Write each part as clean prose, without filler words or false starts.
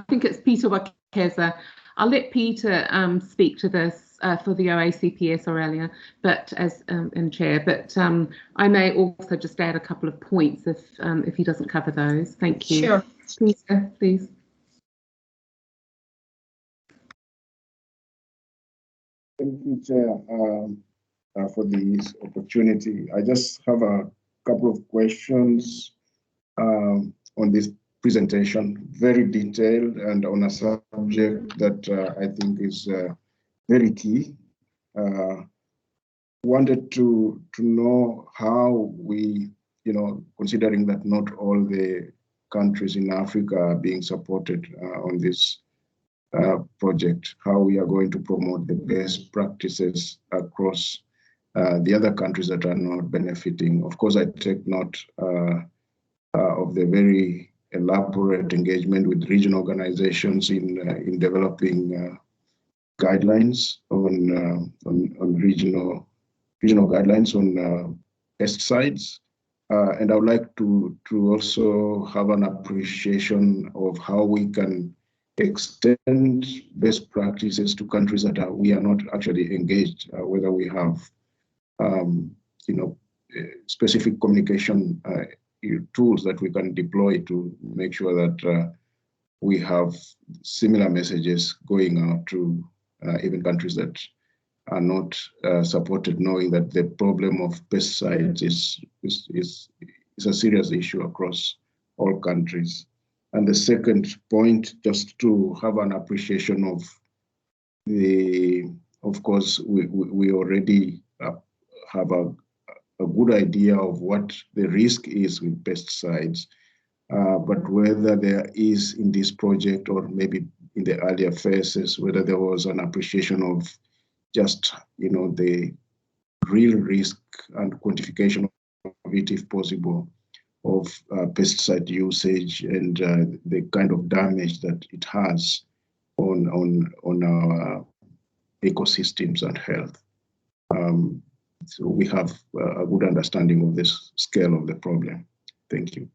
think it's Peter Wakeza. I'll let Peter speak to this for the OACPS, Aurelia, but as in chair. But I may also just add a couple of points if he doesn't cover those. Thank you. Sure. Peter, please. Thank you, Chair, for this opportunity. I just have a couple of questions on this presentation, very detailed and on a subject that I think is very key. Wanted to know how we, considering that not all the countries in Africa are being supported on this project, how we are going to promote the best practices across the other countries that are not benefiting. Of course, I take note of the very elaborate engagement with regional organizations in developing guidelines on regional guidelines on pesticides. And I would like to also have an appreciation of how we can extend best practices to countries that we are not actually engaged, whether we have specific communication tools that we can deploy to make sure that we have similar messages going out to even countries that are not supported, knowing that the problem of pesticides is a serious issue across all countries. And the second point, just to have an appreciation of of course, we already have a good idea of what the risk is with pesticides, but whether there is in this project or maybe in the earlier phases, whether there was an appreciation of just, the real risk and quantification of it, if possible, of pesticide usage and the kind of damage that it has on our ecosystems and health. So we have a good understanding of this scale of the problem. Thank you.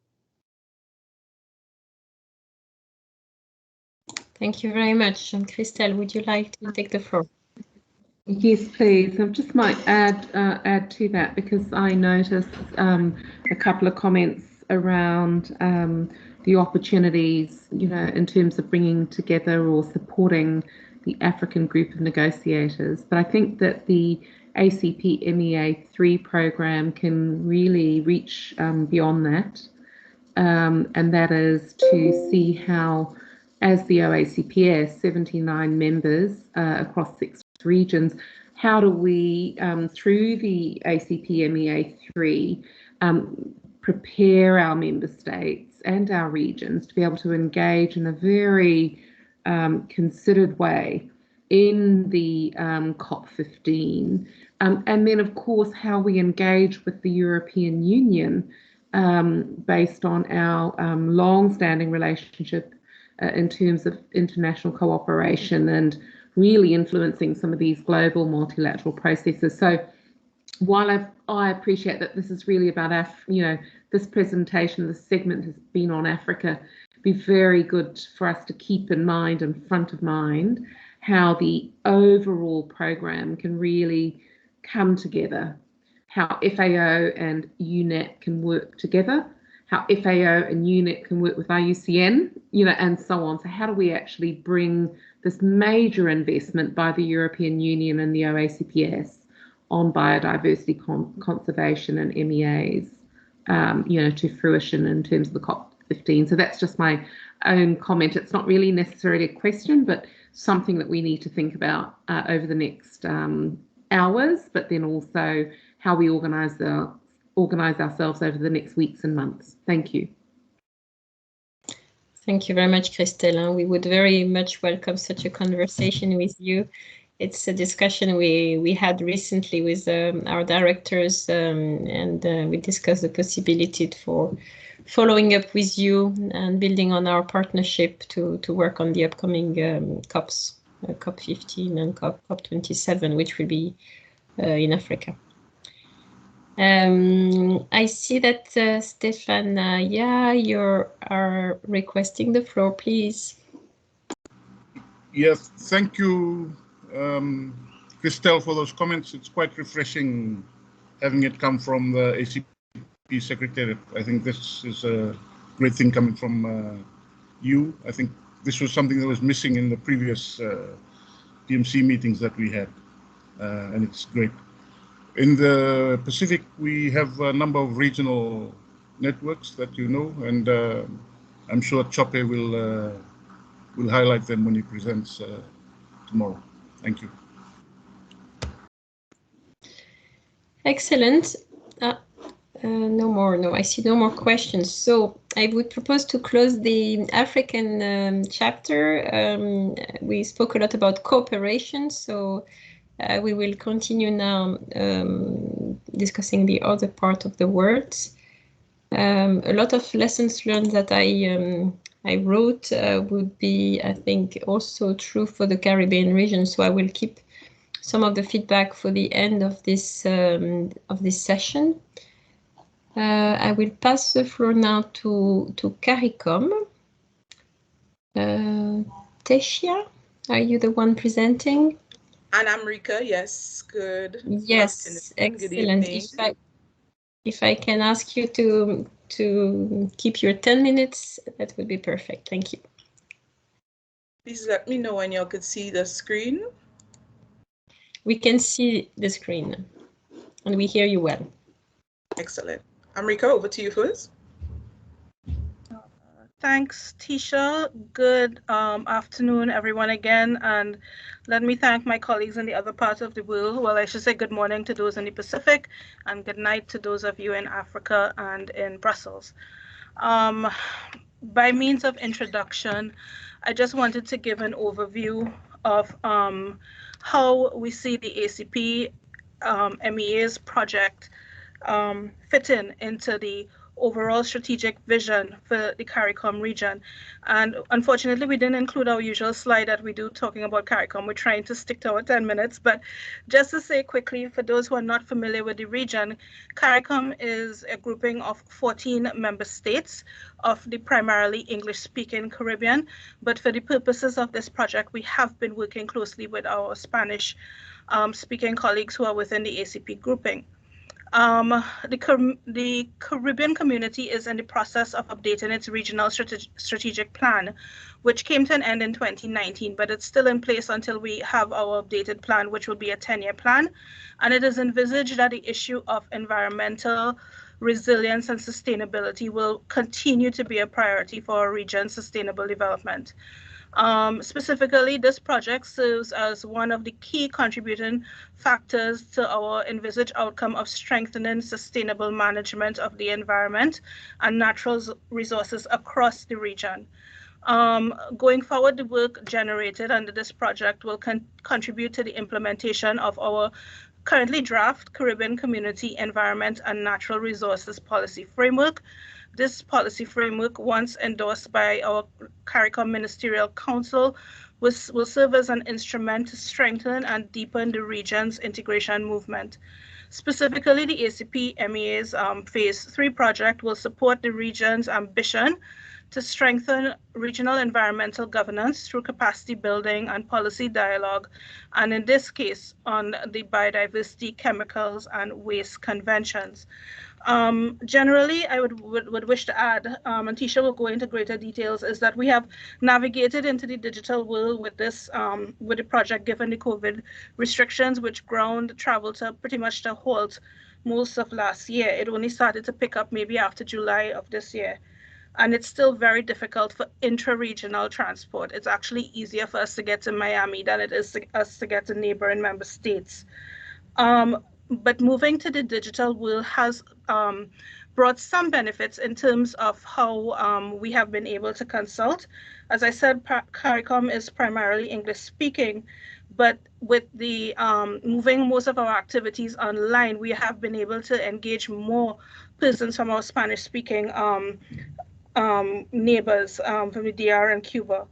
Thank you very much. And Christelle, would you like to take the floor? Yes, please. I just might add to that, because I noticed a couple of comments around the opportunities, in terms of bringing together or supporting the African group of negotiators. But I think that the ACP MEA 3 program can really reach beyond that, and that is to see how, as the OACPS, 79 members across 6 regions, how do we, through the ACP MEA 3, prepare our member states and our regions to be able to engage in a very considered way in the COP15, and then of course how we engage with the European Union based on our long-standing relationship in terms of international cooperation and really influencing some of these global multilateral processes. So while I appreciate that this is really about this presentation, this segment has been on Africa, it'd be very good for us to keep in mind and front of mind how the overall program can really come together, how FAO and UNEP can work together, how FAO and UNEP can work with IUCN, and so on. So how do we actually bring this major investment by the European Union and the OACPS on biodiversity conservation and MEAs, to fruition in terms of the COP15. So that's just my own comment. It's not really necessarily a question, but something that we need to think about over the next hours, but then also how we organise ourselves over the next weeks and months. Thank you. Thank you very much, Christelle. We would very much welcome such a conversation with you. It's a discussion we had recently with our directors, and we discussed the possibility for following up with you and building on our partnership to work on the upcoming COPs, COP15 and COP27, which will be in Africa. I see that Stefan, you are requesting the floor, please. Yes, thank you, Christelle, for those comments. It's quite refreshing having it come from the ACP Secretariat. I think this is a great thing coming from you. I think this was something that was missing in the previous PMC meetings that we had, and it's great. In the Pacific, we have a number of regional networks that you know, and I'm sure Chope will highlight them when he presents tomorrow. Thank you. Excellent. No, I see no more questions. So I would propose to close the African chapter. We spoke a lot about cooperation, so we will continue now discussing the other part of the words. A lot of lessons learned that I wrote would be, I think, also true for the Caribbean region. So I will keep some of the feedback for the end of this session. I will pass the floor now to CARICOM. Teshia, are you the one presenting? And I'm Rika, yes, good. Yes, excellent. If I can ask you to keep your 10 minutes, that would be perfect. Thank you. Please let me know when y'all could see the screen. We can see the screen and we hear you well. Excellent. Amrika, over to you first. Thanks, Tisha. Good afternoon, everyone, again. And let me thank my colleagues in the other parts of the world. Well, I should say good morning to those in the Pacific and good night to those of you in Africa and in Brussels. By means of introduction, I just wanted to give an overview of how we see the ACP MEAs project fit into the overall strategic vision for the CARICOM region. And unfortunately, we didn't include our usual slide that we do talking about CARICOM. We're trying to stick to our 10 minutes, but just to say quickly, for those who are not familiar with the region, CARICOM is a grouping of 14 member states of the primarily English-speaking Caribbean. But for the purposes of this project, we have been working closely with our Spanish speaking colleagues who are within the ACP grouping. The Caribbean community is in the process of updating its regional strategic plan, which came to an end in 2019, but it's still in place until we have our updated plan, which will be a 10-year plan. And it is envisaged that the issue of environmental resilience and sustainability will continue to be a priority for our region's sustainable development. Specifically, this project serves as one of the key contributing factors to our envisaged outcome of strengthening sustainable management of the environment and natural resources across the region. Going forward, the work generated under this project will contribute to the implementation of our currently draft Caribbean Community Environment and Natural Resources Policy Framework. This policy framework, once endorsed by our CARICOM Ministerial Council, will serve as an instrument to strengthen and deepen the region's integration movement. Specifically, the ACP MEAs Phase 3 project will support the region's ambition to strengthen regional environmental governance through capacity building and policy dialogue, and in this case, on the biodiversity, chemicals, and waste conventions. Generally, I would wish to add, and Tisha will go into greater details, is that we have navigated into the digital world with this, with the project, given the COVID restrictions, which ground travel to pretty much to halt most of last year. It only started to pick up maybe after July of this year. And it's still very difficult for intra-regional transport. It's actually easier for us to get to Miami than it is for us to get to neighboring member states. But moving to the digital world has brought some benefits in terms of how we have been able to consult. As I said, CARICOM is primarily English speaking, but with the moving most of our activities online, we have been able to engage more persons from our Spanish speaking neighbors from the DR and Cuba.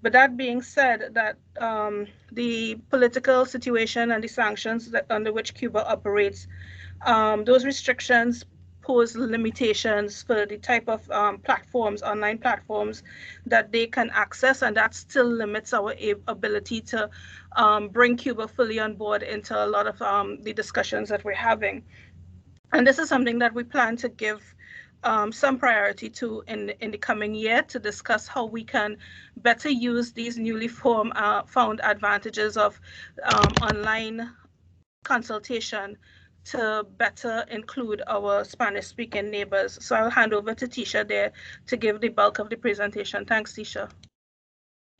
But that being said, that the political situation and the sanctions under which Cuba operates, those restrictions pose limitations for the type of platforms, online platforms that they can access, and that still limits our ability to bring Cuba fully on board into a lot of the discussions that we're having. And this is something that we plan to give some priority to in the coming year, to discuss how we can better use these newly found advantages of online consultation to better include our Spanish-speaking neighbors. So I'll hand over to Tisha there to give the bulk of the presentation. Thanks, Tisha.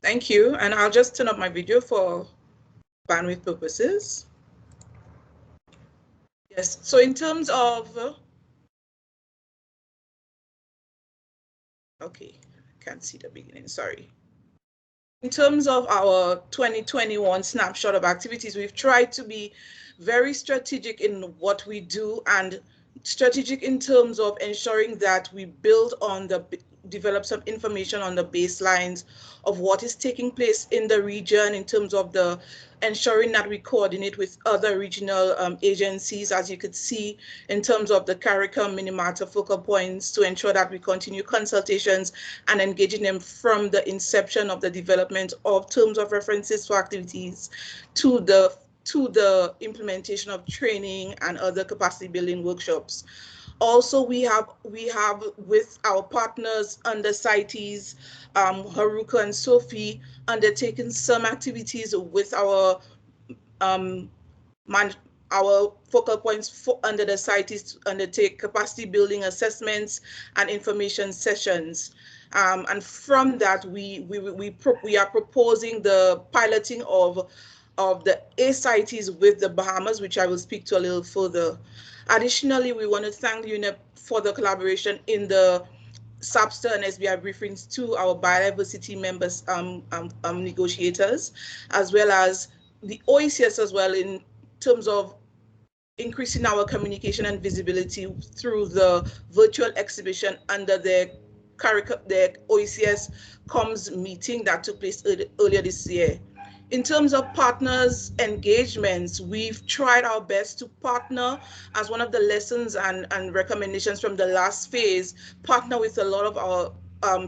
Thank you. And I'll just turn up my video for bandwidth purposes. Yes, so in terms of, okay, can't see the beginning, sorry. In terms of our 2021 snapshot of activities, we've tried to be very strategic in what we do, and strategic in terms of ensuring that we develop some information on the baselines of what is taking place in the region, in terms of ensuring that we coordinate with other regional agencies, as you could see, in terms of the CARICOM Minimata focal points, to ensure that we continue consultations and engaging them from the inception of the development of terms of references for activities to the implementation of training and other capacity building workshops. Also, we have with our partners under CITES, Haruka and Sophie, undertaken some activities with our focal points under the CITES to undertake capacity building assessments and information sessions. And from that, we are proposing the piloting of the ACITES with the Bahamas, which I will speak to a little further. Additionally, we want to thank UNEP for the collaboration in the SAPSTA and SBI briefings to our biodiversity members, negotiators, as well as the OECS as well, in terms of increasing our communication and visibility through the virtual exhibition under the OECS comms meeting that took place earlier this year. In terms of partners engagements, we've tried our best to partner, as one of the lessons and recommendations from the last phase, partner with a lot of our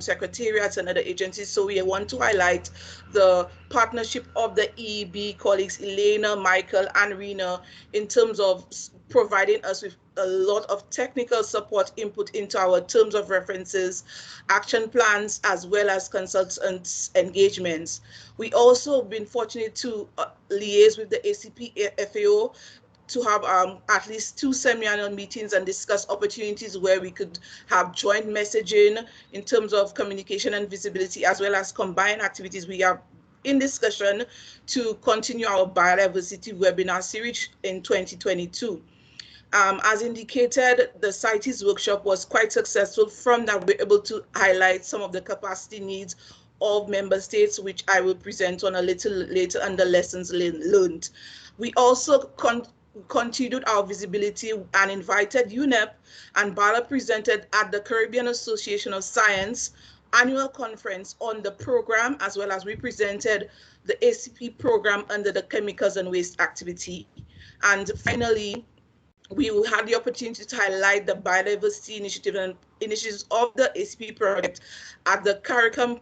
secretariats and other agencies. So we want to highlight the partnership of the EEB colleagues, Elena, Michael, and Rena, in terms of providing us with a lot of technical support input into our terms of references, action plans, as well as consultants engagements. We also been fortunate to liaise with the ACP FAO to have at least 2 semi-annual meetings and discuss opportunities where we could have joint messaging in terms of communication and visibility, as well as combined activities. We are in discussion to continue our biodiversity webinar series in 2022. As indicated, the CITES workshop was quite successful. From that, we're able to highlight some of the capacity needs of member states, which I will present on a little later under lessons learned. We also continued our visibility and invited UNEP, and BALA presented at the Caribbean Association of Science annual conference on the program, as well as we presented the ACP program under the chemicals and waste activity. And finally, we had the opportunity to highlight the biodiversity initiative and initiatives of the ACP project at the CARICOM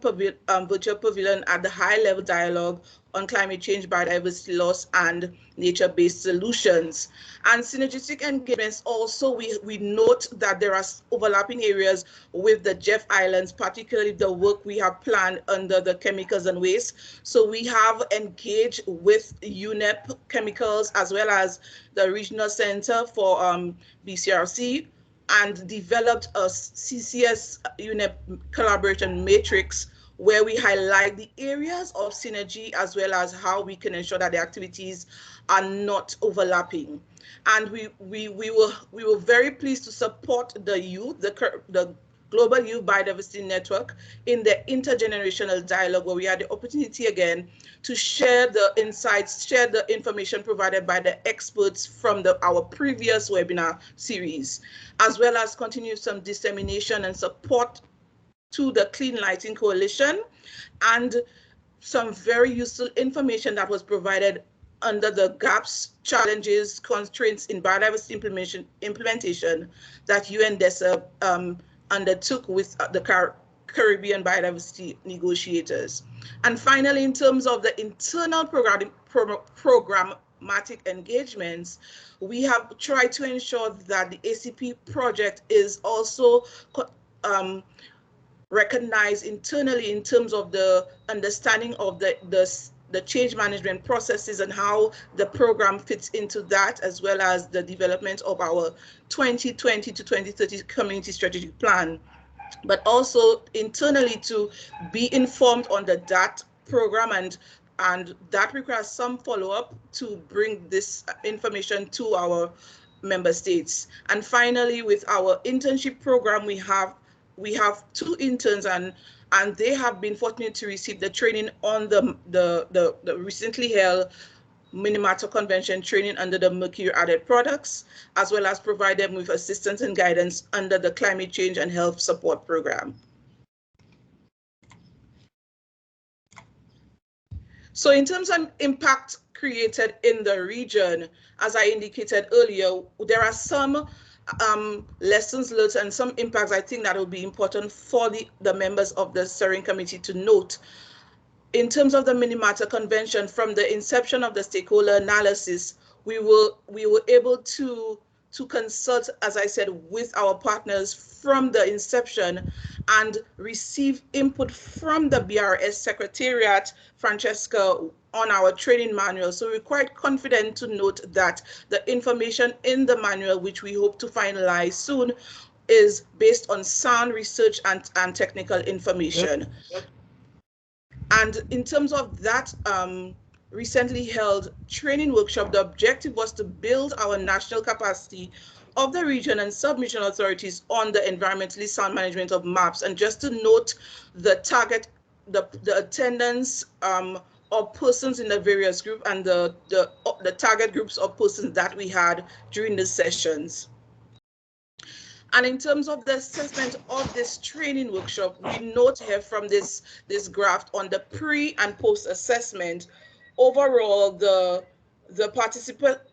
virtual pavilion at the high-level dialogue on climate change, biodiversity loss, and nature-based solutions. And synergistic engagements also, we note that there are overlapping areas with the Jeff Islands, particularly the work we have planned under the chemicals and waste. So we have engaged with UNEP Chemicals, as well as the Regional Center for BCRC, and developed a CCS UNEP collaboration matrix where we highlight the areas of synergy, as well as how we can ensure that the activities are not overlapping. And we were very pleased to support the youth, the Global Youth Biodiversity Network, in the intergenerational dialogue, where we had the opportunity again to share the insights, share the information provided by the experts from our previous webinar series, as well as continue some dissemination and support to the Clean Lighting Coalition, and some very useful information that was provided under the gaps, challenges, constraints in biodiversity implementation that UNDESA undertook with the Caribbean biodiversity negotiators. And finally, in terms of the internal programmatic engagements, we have tried to ensure that the ACP project is also recognized internally in terms of the understanding of the change management processes and how the program fits into that, as well as the development of our 2020 to 2030 community strategic plan, but also internally to be informed on the DAT program, and that requires some follow-up to bring this information to our member states. And finally, with our internship program, we have 2 interns, and they have been fortunate to receive the training on the recently held Minamata Convention training under the mercury added products, as well as provide them with assistance and guidance under the climate change and health support program. So in terms of impact created in the region, as I indicated earlier, there are some lessons learned and some impacts I think that will be important for the members of the steering committee to note. In terms of the Minamata Convention, from the inception of the stakeholder analysis, we were able to consult, as I said, with our partners from the inception and receive input from the BRS Secretariat, Francesca, on our training manual. So we're quite confident to note that the information in the manual, which we hope to finalize soon, is based on sound research and technical information. Yep. And in terms of that recently held training workshop, the objective was to build our national capacity of the region and submission authorities on the environmentally sound management of MAPS. And just to note the target, the attendance of persons in the various groups and the target groups of persons that we had during the sessions. And in terms of the assessment of this training workshop, we note here from this graph on the pre and post assessment, overall the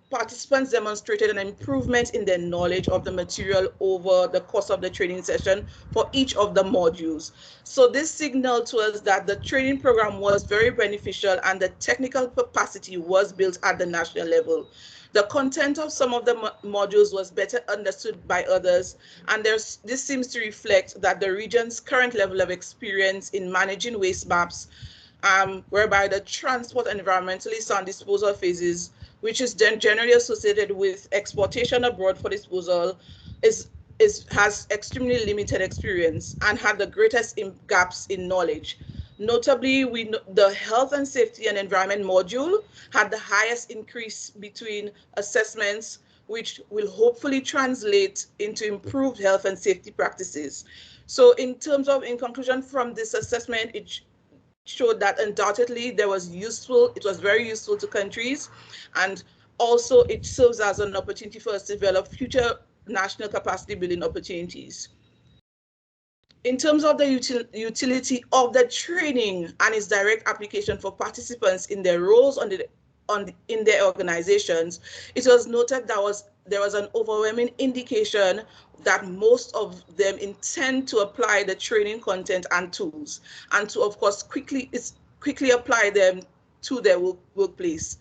participants demonstrated an improvement in their knowledge of the material over the course of the training session for each of the modules. So this signaled to us that the training program was very beneficial and the technical capacity was built at the national level. The content of some of the modules was better understood by others, and this seems to reflect that the region's current level of experience in managing waste maps, whereby the transport and environmentally sound disposal phases, which is then generally associated with exportation abroad for disposal, has extremely limited experience and had the greatest gaps in knowledge. Notably, the health and safety and environment module had the highest increase between assessments, which will hopefully translate into improved health and safety practices. So in conclusion from this assessment, it showed that undoubtedly it was very useful to countries, and also it serves as an opportunity for us to develop future national capacity building opportunities. In terms of the utility of the training and its direct application for participants in their roles in their organizations, it was noted that there was an overwhelming indication that most of them intend to apply the training content and tools, and to, of course, quickly apply them to their workplace.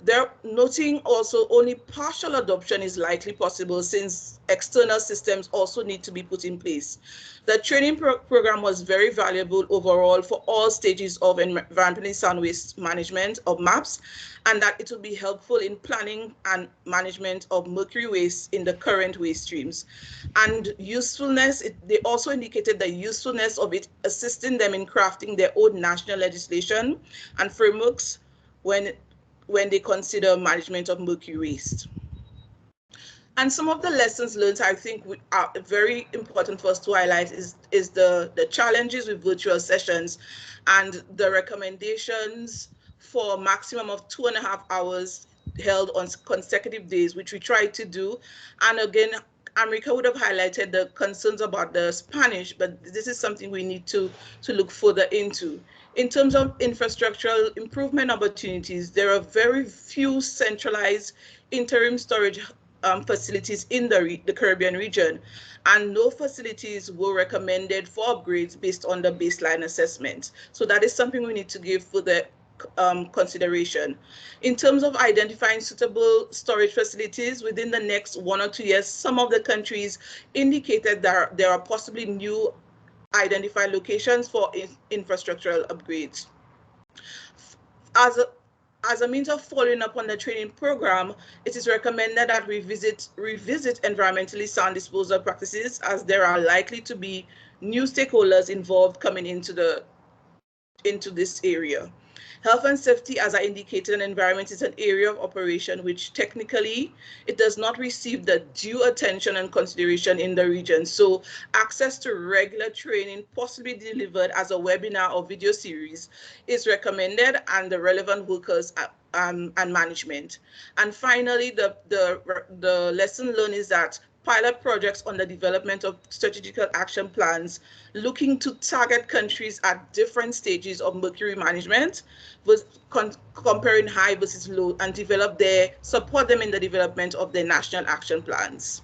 They're noting also only partial adoption is likely possible since external systems also need to be put in place. The training program was very valuable overall for all stages of environmentally sound waste management of MAPS, and that it will be helpful in planning and management of mercury waste in the current waste streams. And usefulness, they also indicated the usefulness of it assisting them in crafting their own national legislation and frameworks when they consider management of mercury waste. And some of the lessons learned, I think, are very important for us to highlight is the challenges with virtual sessions and the recommendations for a maximum of 2.5 hours held on consecutive days, which we tried to do. And again, America would have highlighted the concerns about the Spanish, but this is something we need to look further into. In terms of infrastructural improvement opportunities, there are very few centralized interim storage facilities in the Caribbean region, and no facilities were recommended for upgrades based on the baseline assessment. So that is something we need to give further consideration. In terms of identifying suitable storage facilities within the next 1 or 2 years, some of the countries indicated that there are possibly new identified locations for infrastructural upgrades. As a means of following up on the training program, it is recommended that we revisit environmentally sound disposal practices, as there are likely to be new stakeholders involved coming into this area. Health and safety, as I indicated, environment is an area of operation which technically it does not receive the due attention and consideration in the region. So access to regular training, possibly delivered as a webinar or video series, is recommended, and the relevant workers and management. And finally, the lesson learned is that pilot projects on the development of strategic action plans looking to target countries at different stages of mercury management, comparing high versus low, and support them in the development of their national action plans.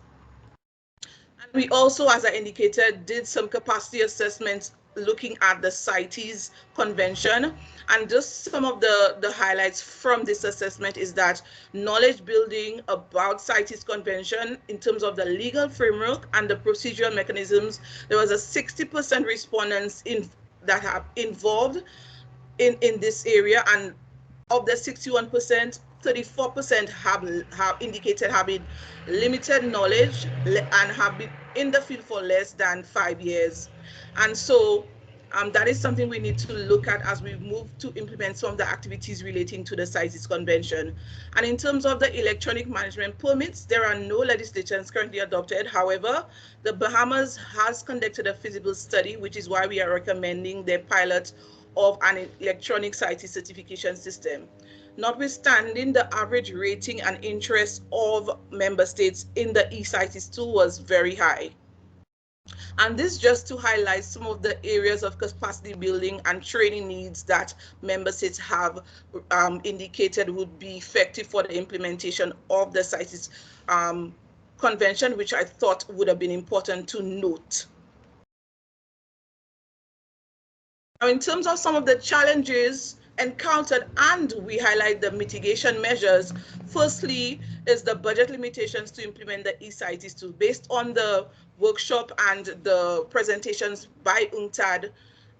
And we also, as I indicated, did some capacity assessments looking at the CITES convention, and just some of the highlights from this assessment is that knowledge building about CITES convention in terms of the legal framework and the procedural mechanisms, there was a 60% respondents that have involved in this area, and of the 61%, 34% have indicated having limited knowledge and have been in the field for less than 5 years. And so that is something we need to look at as we move to implement some of the activities relating to the CITES convention. And in terms of the electronic management permits, there are no legislations currently adopted. However, the Bahamas has conducted a feasible study, which is why we are recommending the pilot of an electronic CITES certification system. Notwithstanding, the average rating and interest of member states in the eCITES tool was very high. And this just to highlight some of the areas of capacity building and training needs that member states have indicated would be effective for the implementation of the CITES convention, which I thought would have been important to note. Now, in terms of some of the challenges encountered, and we highlight the mitigation measures, firstly is the budget limitations to implement the eCITES tool. Based on the workshop and the presentations by UNCTAD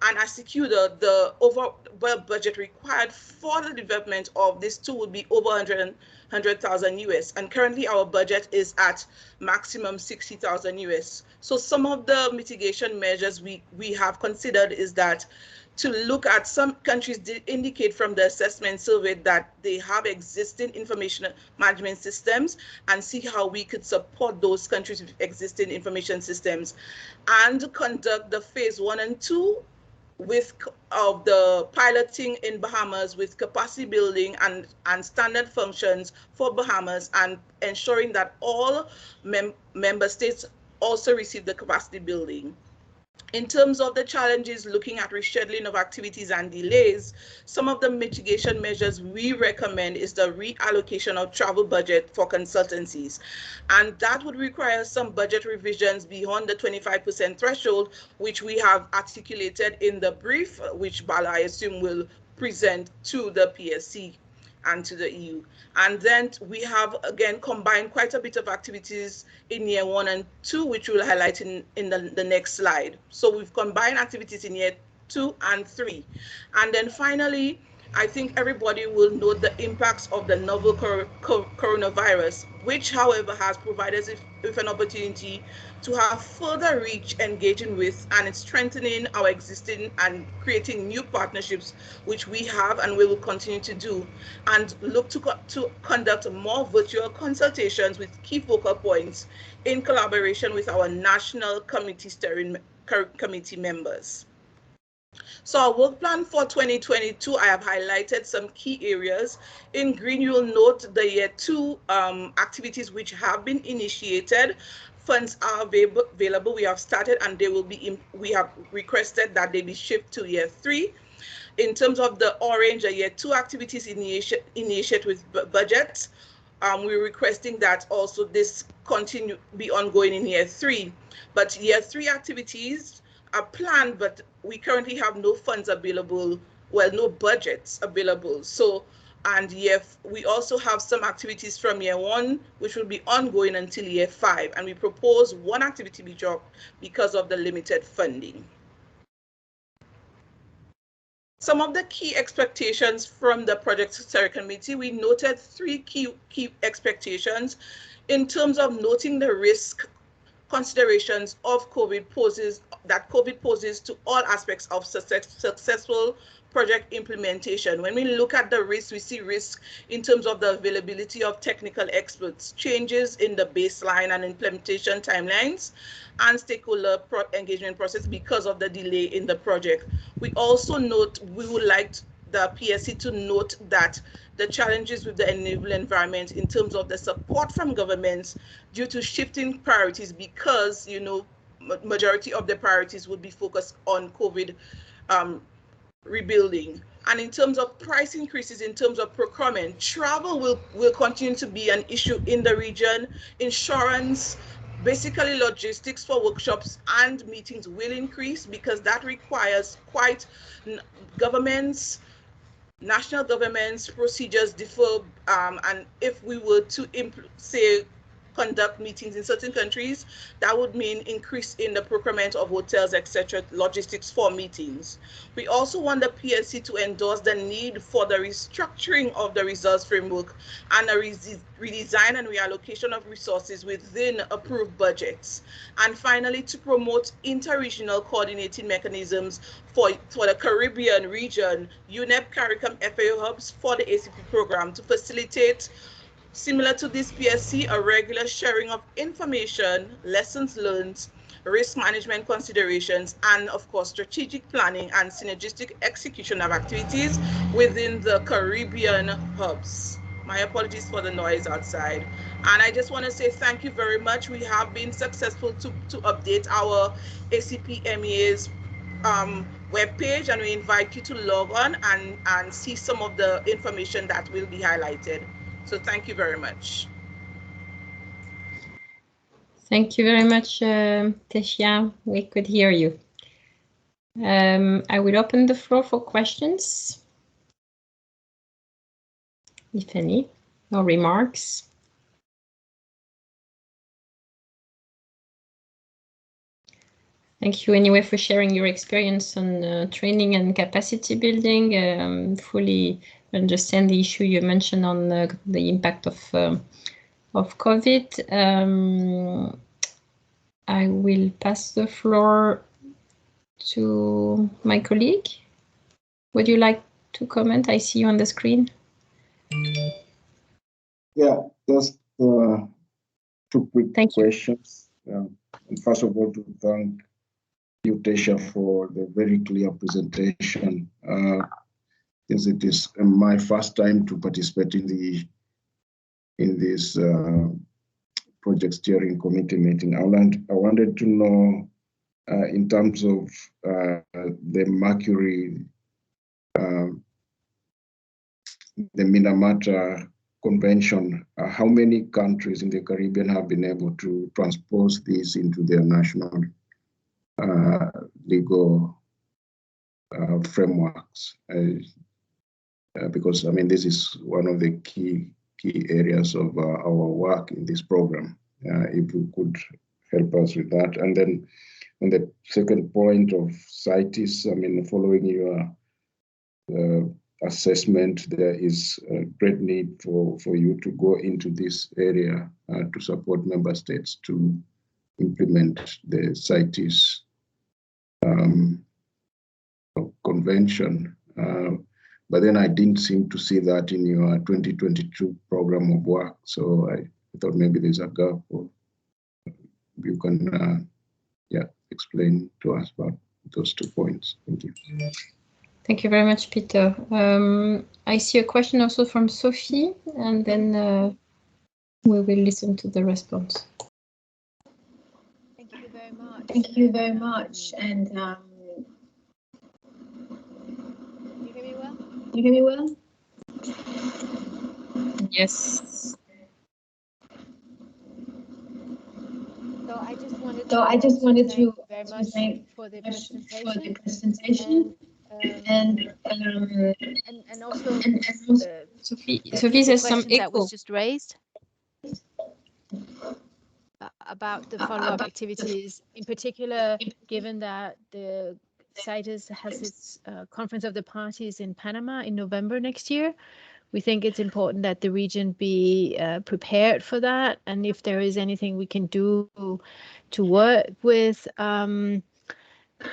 and ACQ, the overall budget required for the development of this tool would be over 100,000 US, and currently our budget is at maximum 60,000 US. So some of the mitigation measures we have considered is that to look at, some countries did indicate from the assessment survey that they have existing information management systems, and see how we could support those countries with existing information systems, and conduct the phase 1 and 2 of the piloting in Bahamas with capacity building and standard functions for Bahamas, and ensuring that all member states also receive the capacity building. In terms of the challenges looking at rescheduling of activities and delays, some of the mitigation measures we recommend is the reallocation of travel budget for consultancies. And that would require some budget revisions beyond the 25% threshold, which we have articulated in the brief, which Bala, I assume, will present to the PSC and to the EU. And then we have, again, combined quite a bit of activities in year 1 and 2, which we'll highlight in the next slide. So we've combined activities in year 2 and 3. And then finally, I think everybody will note the impacts of the novel coronavirus, which, however, has provided us with an opportunity to have further reach engaging with and strengthening our existing and creating new partnerships, which we have and we will continue to do, and look to conduct more virtual consultations with key focal points in collaboration with our national steering committee members. So our work plan for 2022, I have highlighted some key areas. In green, you will note the year 2 activities which have been initiated. funds are available. We have started, and they will be. We have requested that they be shifted to year 3. In terms of the orange, year 2 activities initiate with budgets. We're requesting that also this be ongoing in year 3. But year 3 activities are planned, but we currently have no funds available. Well, no budgets available. So, and we also have some activities from year 1, which will be ongoing until year 5. And we propose 1 activity be dropped because of the limited funding. Some of the key expectations from the Project Steering Committee, we noted 3 key expectations in terms of noting the risk considerations of COVID poses to all aspects of successful project implementation. When we look at the risk, we see risk in terms of the availability of technical experts, changes in the baseline and implementation timelines, and stakeholder engagement process because of the delay in the project. We also note, we would like the PSC to note that the challenges with the enabling environment in terms of the support from governments due to shifting priorities, because, you know, majority of the priorities would be focused on COVID rebuilding. And in terms of price increases, in terms of procurement, travel will continue to be an issue in the region. Insurance, basically logistics for workshops and meetings will increase, because that requires quite governments, national governments, procedures differ, and if we were to say conduct meetings in certain countries, that would mean increase in the procurement of hotels, etc., logistics for meetings. We also want the PSC to endorse the need for the restructuring of the results framework and a redesign and reallocation of resources within approved budgets. And finally, to promote inter-regional coordinating mechanisms for the Caribbean region, UNEP CARICOM-FAO hubs for the ACP program to facilitate, similar to this PSC, a regular sharing of information, lessons learned, risk management considerations, and of course, strategic planning and synergistic execution of activities within the Caribbean hubs. My apologies for the noise outside. And I just want to say thank you very much. We have been successful to update our ACP MEAs webpage, and we invite you to log on and see some of the information that will be highlighted. So thank you very much. Thank you very much, Tesia. We could hear you. I will open the floor for questions, if any, or remarks. Thank you anyway for sharing your experience on training and capacity building. Fully understand the issue you mentioned on the impact of COVID. I will pass the floor to my colleague. Would you like to comment? I see you on the screen. Yeah, just 2 quick questions. And first of all, to thank you, Tesia, for the very clear presentation. Since it is my first time to participate in this project steering committee meeting, I wanted to know, in terms of the Mercury, the Minamata Convention, how many countries in the Caribbean have been able to transpose this into their national legal frameworks? Because I mean, this is one of the key areas of our work in this program. If you could help us with that. And then on the second point of CITES, I mean, following your assessment, there is a great need for you to go into this area to support member states to implement the CITES convention. But then I didn't seem to see that in your 2022 program of work. So I thought maybe there's a gap. You can explain to us about those 2 points. Thank you. Thank you very much, Peter. I see a question also from Sophie, and then we will listen to the response. Thank you very much. And you hear me well? You hear me well? Yes. So I just wanted to thank for the presentation and also Sophie says some echo that was just raised about the follow-up activities, in particular, given that the CITES has its Conference of the Parties in Panama in November next year. We think it's important that the region be prepared for that, and if there is anything we can do to work with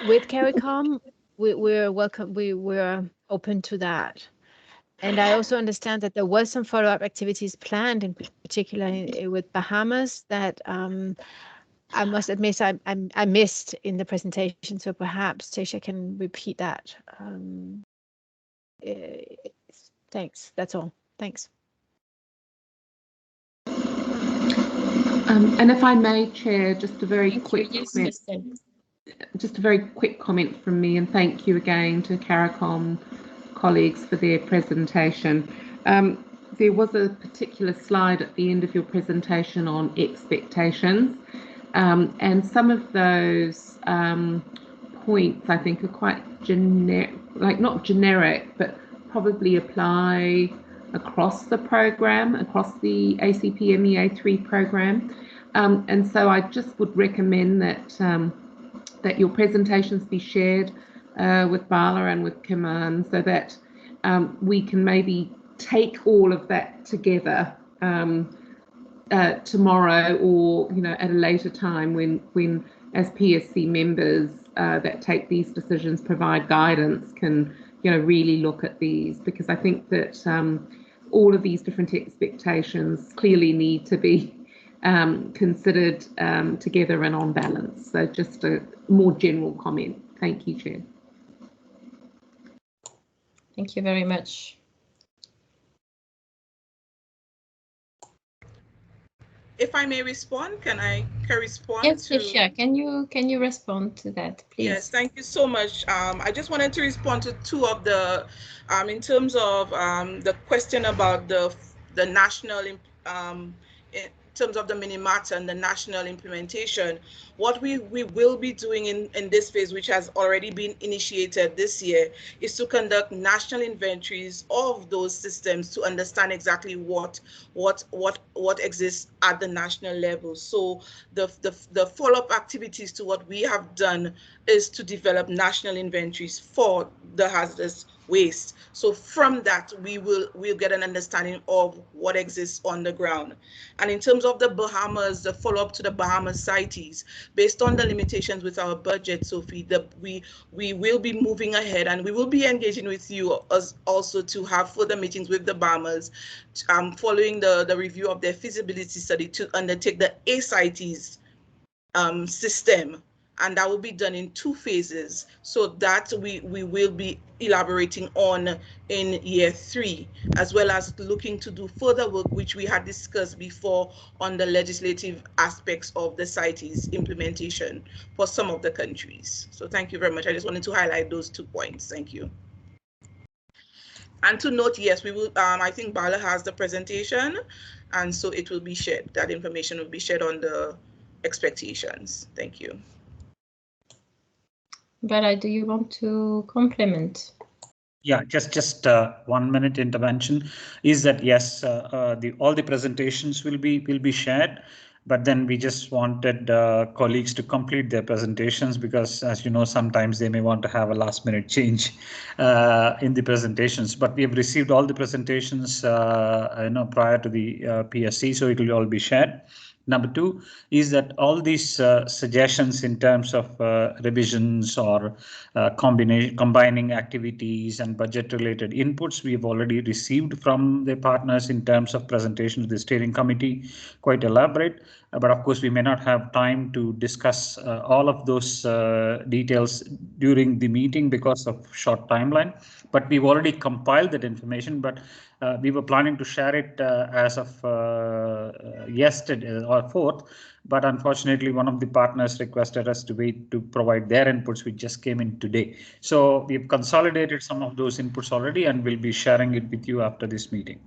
CARICOM, we're welcome. We're open to that. And I also understand that there was some follow-up activities planned, in particular with Bahamas, that I must admit I missed in the presentation. So perhaps Tasha can repeat that. Thanks. That's all. Thanks. And if I may, Chair, just a very quick comment. Yes, Just a very quick comment from me, and thank you again to CARICOM colleagues for their presentation. There was a particular slide at the end of your presentation on expectations, and some of those points I think are quite generic, like not generic, but probably apply across the program, across the ACP MEA 3 program. And so I just would recommend that your presentations be shared with Bala and with Kiman, so that we can maybe take all of that together tomorrow, or at a later time when as PSC members that take these decisions provide guidance can really look at these, because I think that all of these different expectations clearly need to be considered together and on balance. So just a more general comment. Thank you, Chair. Thank you very much. If I may respond, can I respond? Yes, Lucia, can you respond to that, please? Yes, thank you so much. I just wanted to respond to two of the, in terms of the question about the national, in terms of the Minimata and the national implementation. What we will be doing in this phase, which has already been initiated this year, is to conduct national inventories of those systems to understand exactly what exists at the national level. So the follow-up activities to what we have done is to develop national inventories for the hazardous waste. So from that, we'll get an understanding of what exists on the ground. And in terms of the Bahamas, the follow-up to the Bahamas CITES, based on the limitations with our budget, Sophie, we will be moving ahead, and we will be engaging with you as also to have further meetings with the Bahamas, following the review of their feasibility study to undertake the ACITES system. And that will be done in 2 phases. So that we will be elaborating on in year 3, as well as looking to do further work, which we had discussed before, on the legislative aspects of the CITES implementation for some of the countries. So thank you very much. I just wanted to highlight those 2 points. Thank you. And to note, yes, we will, I think Bala has the presentation, and so it will be shared. That information will be shared on the expectations. Thank you. Bala, do you want to complement? Yeah, just 1 minute intervention is that yes, all the presentations will be shared, but then we just wanted colleagues to complete their presentations, because as you know, sometimes they may want to have a last minute change in the presentations. But we have received all the presentations prior to the PSC, so it will all be shared. Number 2 is that all these suggestions in terms of revisions or combining activities and budget related inputs we have already received from the partners in terms of presentation to the steering committee, quite elaborate. But of course, we may not have time to discuss all of those details during the meeting because of short timeline. But we've already compiled that information, but we were planning to share it as of yesterday or or 4th, but unfortunately one of the partners requested us to wait to provide their inputs, which just came in today. So we've consolidated some of those inputs already and we'll be sharing it with you after this meeting.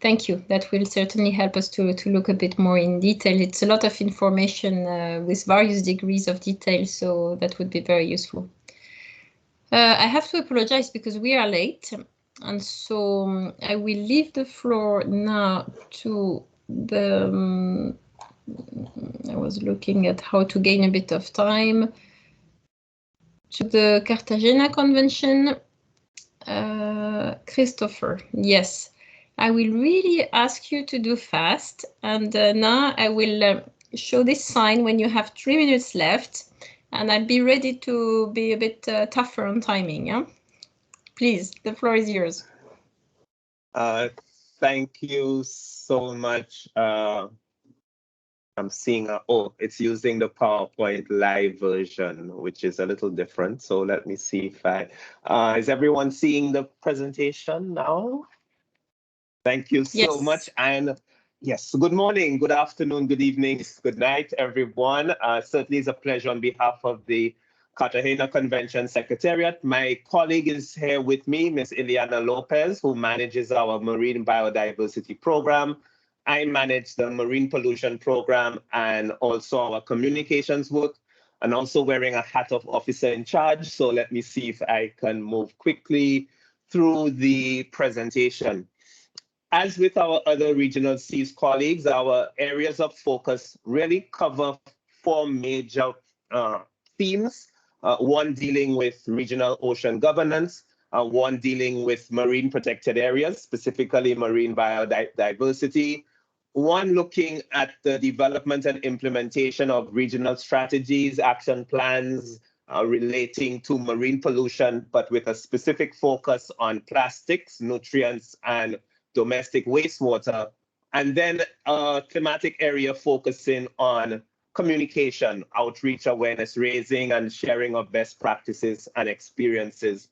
Thank you. That will certainly help us to look a bit more in detail. It's a lot of information with various degrees of detail, so that would be very useful. I have to apologize because we are late, and so I will leave the floor now to the, I was looking at how to gain a bit of time, to the Cartagena Convention. Christopher, yes. I will really ask you to do fast, and now I will show this sign when you have 3 minutes left, and I'll be ready to be a bit tougher on timing. Yeah? Please, the floor is yours. Thank you so much. I'm seeing, oh, it's using the PowerPoint live version, which is a little different. So let me see if is everyone seeing the presentation now? Thank you so much. And yes, good morning, good afternoon, good evening, good night, everyone. Certainly it's a pleasure on behalf of the Cartagena Convention Secretariat. My colleague is here with me, Ms. Ileana Lopez, who manages our Marine Biodiversity Program. I manage the Marine Pollution Program and also our communications work, and also wearing a hat of officer in charge. So let me see if I can move quickly through the presentation. As with our other regional seas colleagues, our areas of focus really cover 4 major themes. One dealing with regional ocean governance, one dealing with marine protected areas, specifically marine biodiversity, one looking at the development and implementation of regional strategies, action plans relating to marine pollution, but with a specific focus on plastics, nutrients, and domestic wastewater, and then a thematic area focusing on communication, outreach, awareness raising, and sharing of best practices and experiences.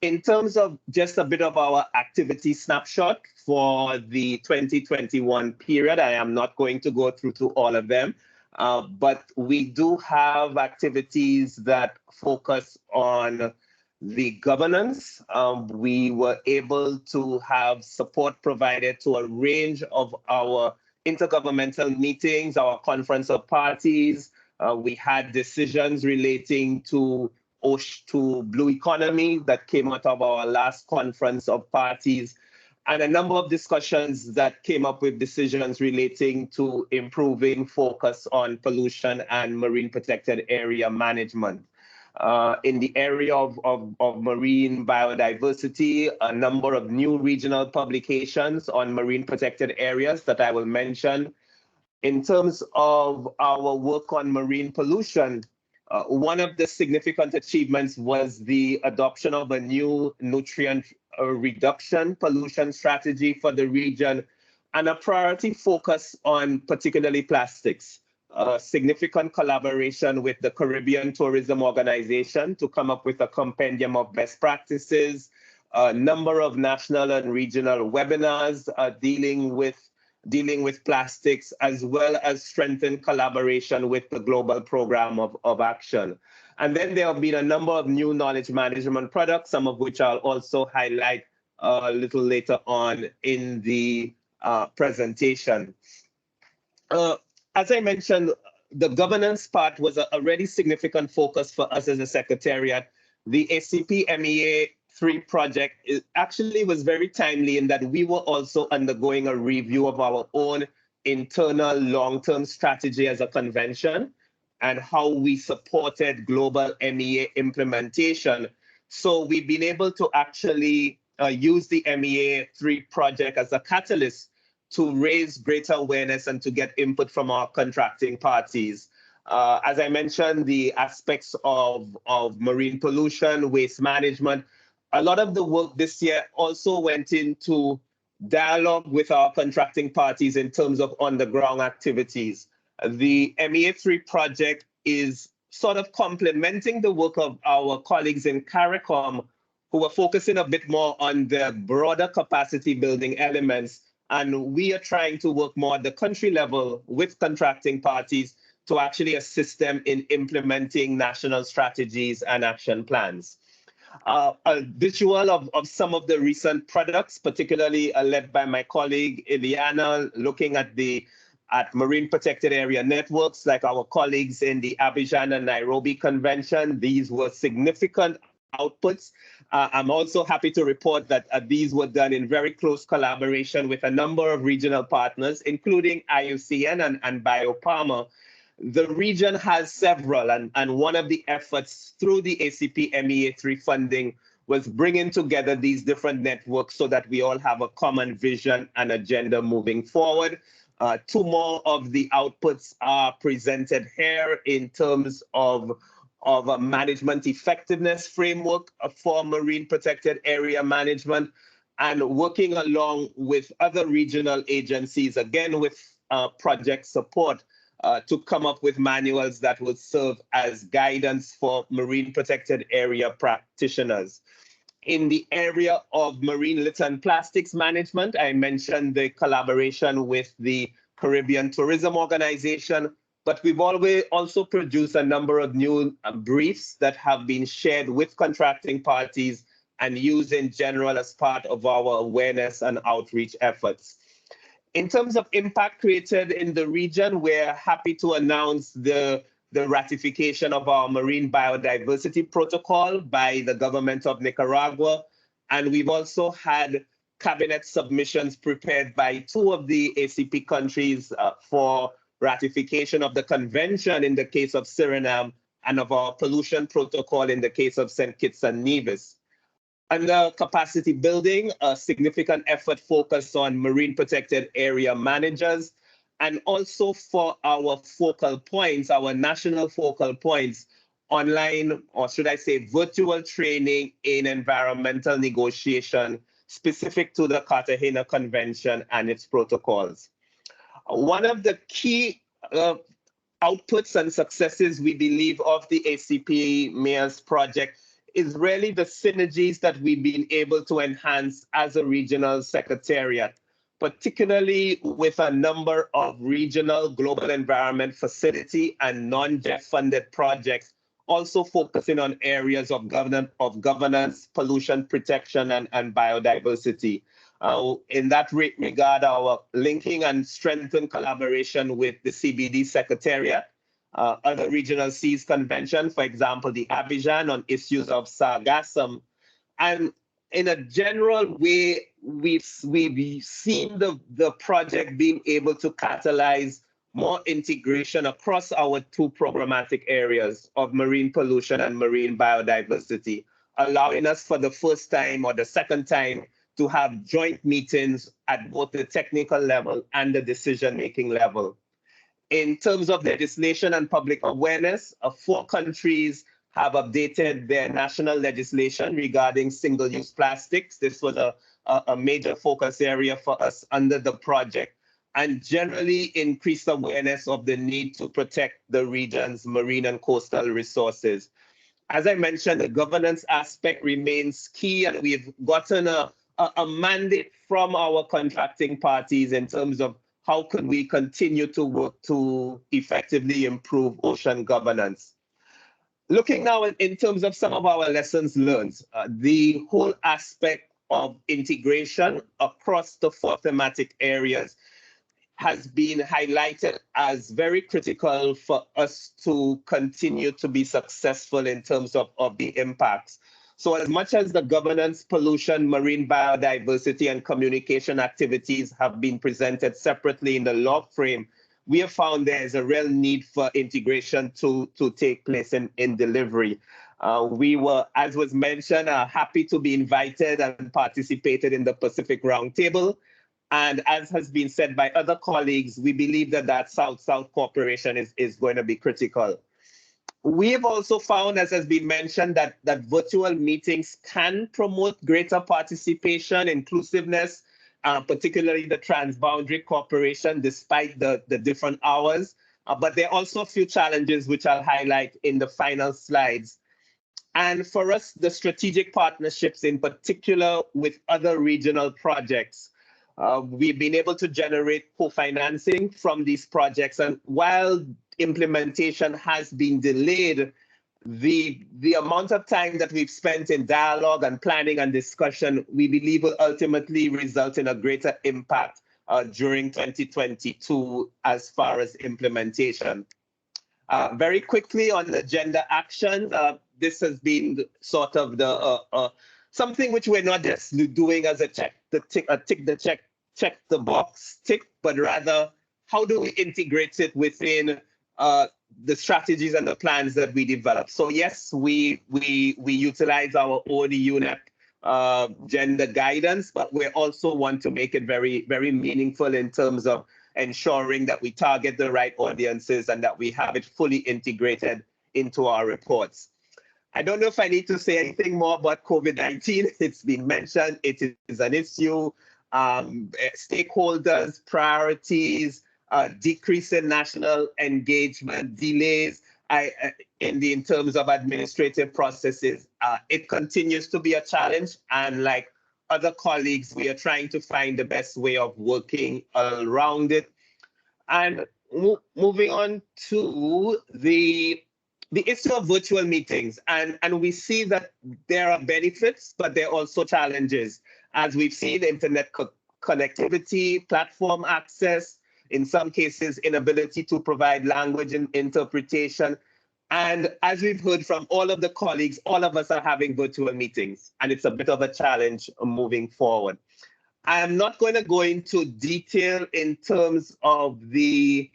In terms of just a bit of our activity snapshot for the 2021 period, I am not going to go through to all of them, but we do have activities that focus on the governance. We were able to have support provided to a range of our intergovernmental meetings, our conference of parties. We had decisions relating to blue economy that came out of our last conference of parties, and a number of discussions that came up with decisions relating to improving focus on pollution and marine protected area management. In the area of marine biodiversity, a number of new regional publications on marine protected areas that I will mention. In terms of our work on marine pollution, one of the significant achievements was the adoption of a new nutrient reduction pollution strategy for the region, and a priority focus on particularly plastics. Significant collaboration with the Caribbean Tourism Organization to come up with a compendium of best practices, a number of national and regional webinars dealing with plastics, as well as strengthened collaboration with the Global Program of Action. And then there have been a number of new knowledge management products, some of which I'll also highlight a little later on in the presentation. As I mentioned, the governance part was a really significant focus for us as a secretariat. The ACP MEA 3 project actually was very timely in that we were also undergoing a review of our own internal long-term strategy as a convention and how we supported global MEA implementation. So we've been able to actually use the MEA 3 project as a catalyst to raise greater awareness and to get input from our contracting parties. As I mentioned, the aspects of marine pollution, waste management, a lot of the work this year also went into dialogue with our contracting parties in terms of on-the-ground activities. The MEA 3 project is sort of complementing the work of our colleagues in CARICOM, who are focusing a bit more on the broader capacity building elements. And we are trying to work more at the country level with contracting parties to actually assist them in implementing national strategies and action plans. A visual of some of the recent products, particularly led by my colleague Ileana, looking at marine protected area networks, like our colleagues in the Abidjan and Nairobi Convention. These were significant outputs. I'm also happy to report that these were done in very close collaboration with a number of regional partners, including IUCN and BioPharma. The region has several, and one of the efforts through the ACP MEA3 funding was bringing together these different networks so that we all have a common vision and agenda moving forward. Two more of the outputs are presented here in terms of a management effectiveness framework for marine protected area management, and working along with other regional agencies, again with project support, to come up with manuals that will serve as guidance for marine protected area practitioners. In the area of marine litter and plastics management, I mentioned the collaboration with the Caribbean Tourism Organization, but we've always also produced a number of new briefs that have been shared with contracting parties and used in general as part of our awareness and outreach efforts. In terms of impact created in the region, we're happy to announce the ratification of our Marine Biodiversity Protocol by the government of Nicaragua. And we've also had cabinet submissions prepared by two of the ACP countries for ratification of the convention in the case of Suriname and of our pollution protocol in the case of St. Kitts and Nevis. Under capacity building, a significant effort focused on marine protected area managers, and also for our focal points, our national focal points, online, or should I say virtual training in environmental negotiation specific to the Cartagena Convention and its protocols. One of the key outputs and successes we believe of the ACP MEAs project is really the synergies that we've been able to enhance as a regional secretariat, particularly with a number of regional global environment facility and non-JEF funded projects, also focusing on areas of governance, pollution protection, and biodiversity. In that regard, our linking and strengthened collaboration with the CBD Secretariat, other regional seas convention, for example, the Abidjan on issues of sargassum. And in a general way, we've seen the project being able to catalyze more integration across our two programmatic areas of marine pollution and marine biodiversity, allowing us for the first time or the second time to have joint meetings at both the technical level and the decision-making level. In terms of legislation and public awareness, 4 countries have updated their national legislation regarding single-use plastics. This was a major focus area for us under the project, and generally increased awareness of the need to protect the region's marine and coastal resources. As I mentioned, the governance aspect remains key, and we've gotten a mandate from our contracting parties in terms of how could we continue to work to effectively improve ocean governance. Looking now in terms of some of our lessons learned, the whole aspect of integration across the 4 thematic areas has been highlighted as very critical for us to continue to be successful in terms of the impacts. So as much as the governance, pollution, marine biodiversity, and communication activities have been presented separately in the law frame, we have found there is a real need for integration to take place in delivery. We were, as was mentioned, happy to be invited and participated in the Pacific Roundtable. And as has been said by other colleagues, we believe that South-South cooperation is going to be critical. We have also found, as has been mentioned, that virtual meetings can promote greater participation, inclusiveness, particularly the transboundary cooperation, despite the different hours. But there are also a few challenges which I'll highlight in the final slides. And for us, the strategic partnerships in particular with other regional projects. we've been able to generate co-financing from these projects. And while implementation has been delayed, the amount of time that we've spent in dialogue and planning and discussion, we believe will ultimately result in a greater impact during 2022 as far as implementation. Very quickly on agenda action, this has been sort of the something which we're not just doing as a check the box tick, but rather how do we integrate it within the strategies and the plans that we develop. So yes, we utilize our own UNEP gender guidance, but we also want to make it very, very meaningful in terms of ensuring that we target the right audiences and that we have it fully integrated into our reports. I don't know if I need to say anything more about COVID-19. It's been mentioned, it is an issue. Stakeholders, priorities, decrease in national engagement, delays in terms of administrative processes. It continues to be a challenge, and like other colleagues, we are trying to find the best way of working around it. And moving on to the issue of virtual meetings, and we see that there are benefits, but there are also challenges. As we've seen, internet connectivity, platform access, in some cases, inability to provide language and interpretation. And as we've heard from all of the colleagues, all of us are having virtual meetings, and it's a bit of a challenge moving forward. I am not going to go into detail in terms of the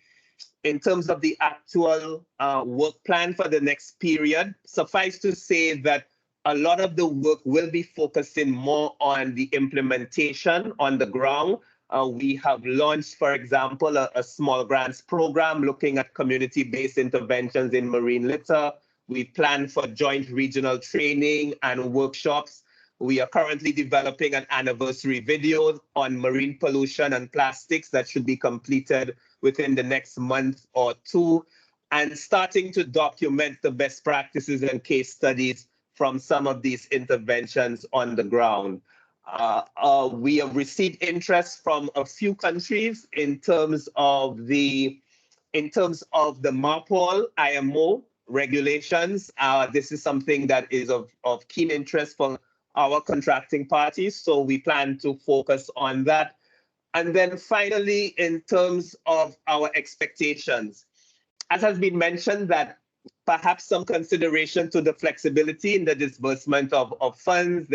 actual work plan for the next period. Suffice to say that a lot of the work will be focusing more on the implementation on the ground. We have launched, for example, a small grants program looking at community-based interventions in marine litter. We plan for joint regional training and workshops. We are currently developing an anniversary video on marine pollution and plastics that should be completed within the next month or two, and starting to document the best practices and case studies from some of these interventions on the ground. We have received interest from a few countries in terms of the MARPIMO IMO regulations. This is something that is of keen interest for our contracting parties, so we plan to focus on that. And then finally, in terms of our expectations, as has been mentioned, that perhaps some consideration to the flexibility in the disbursement of funds.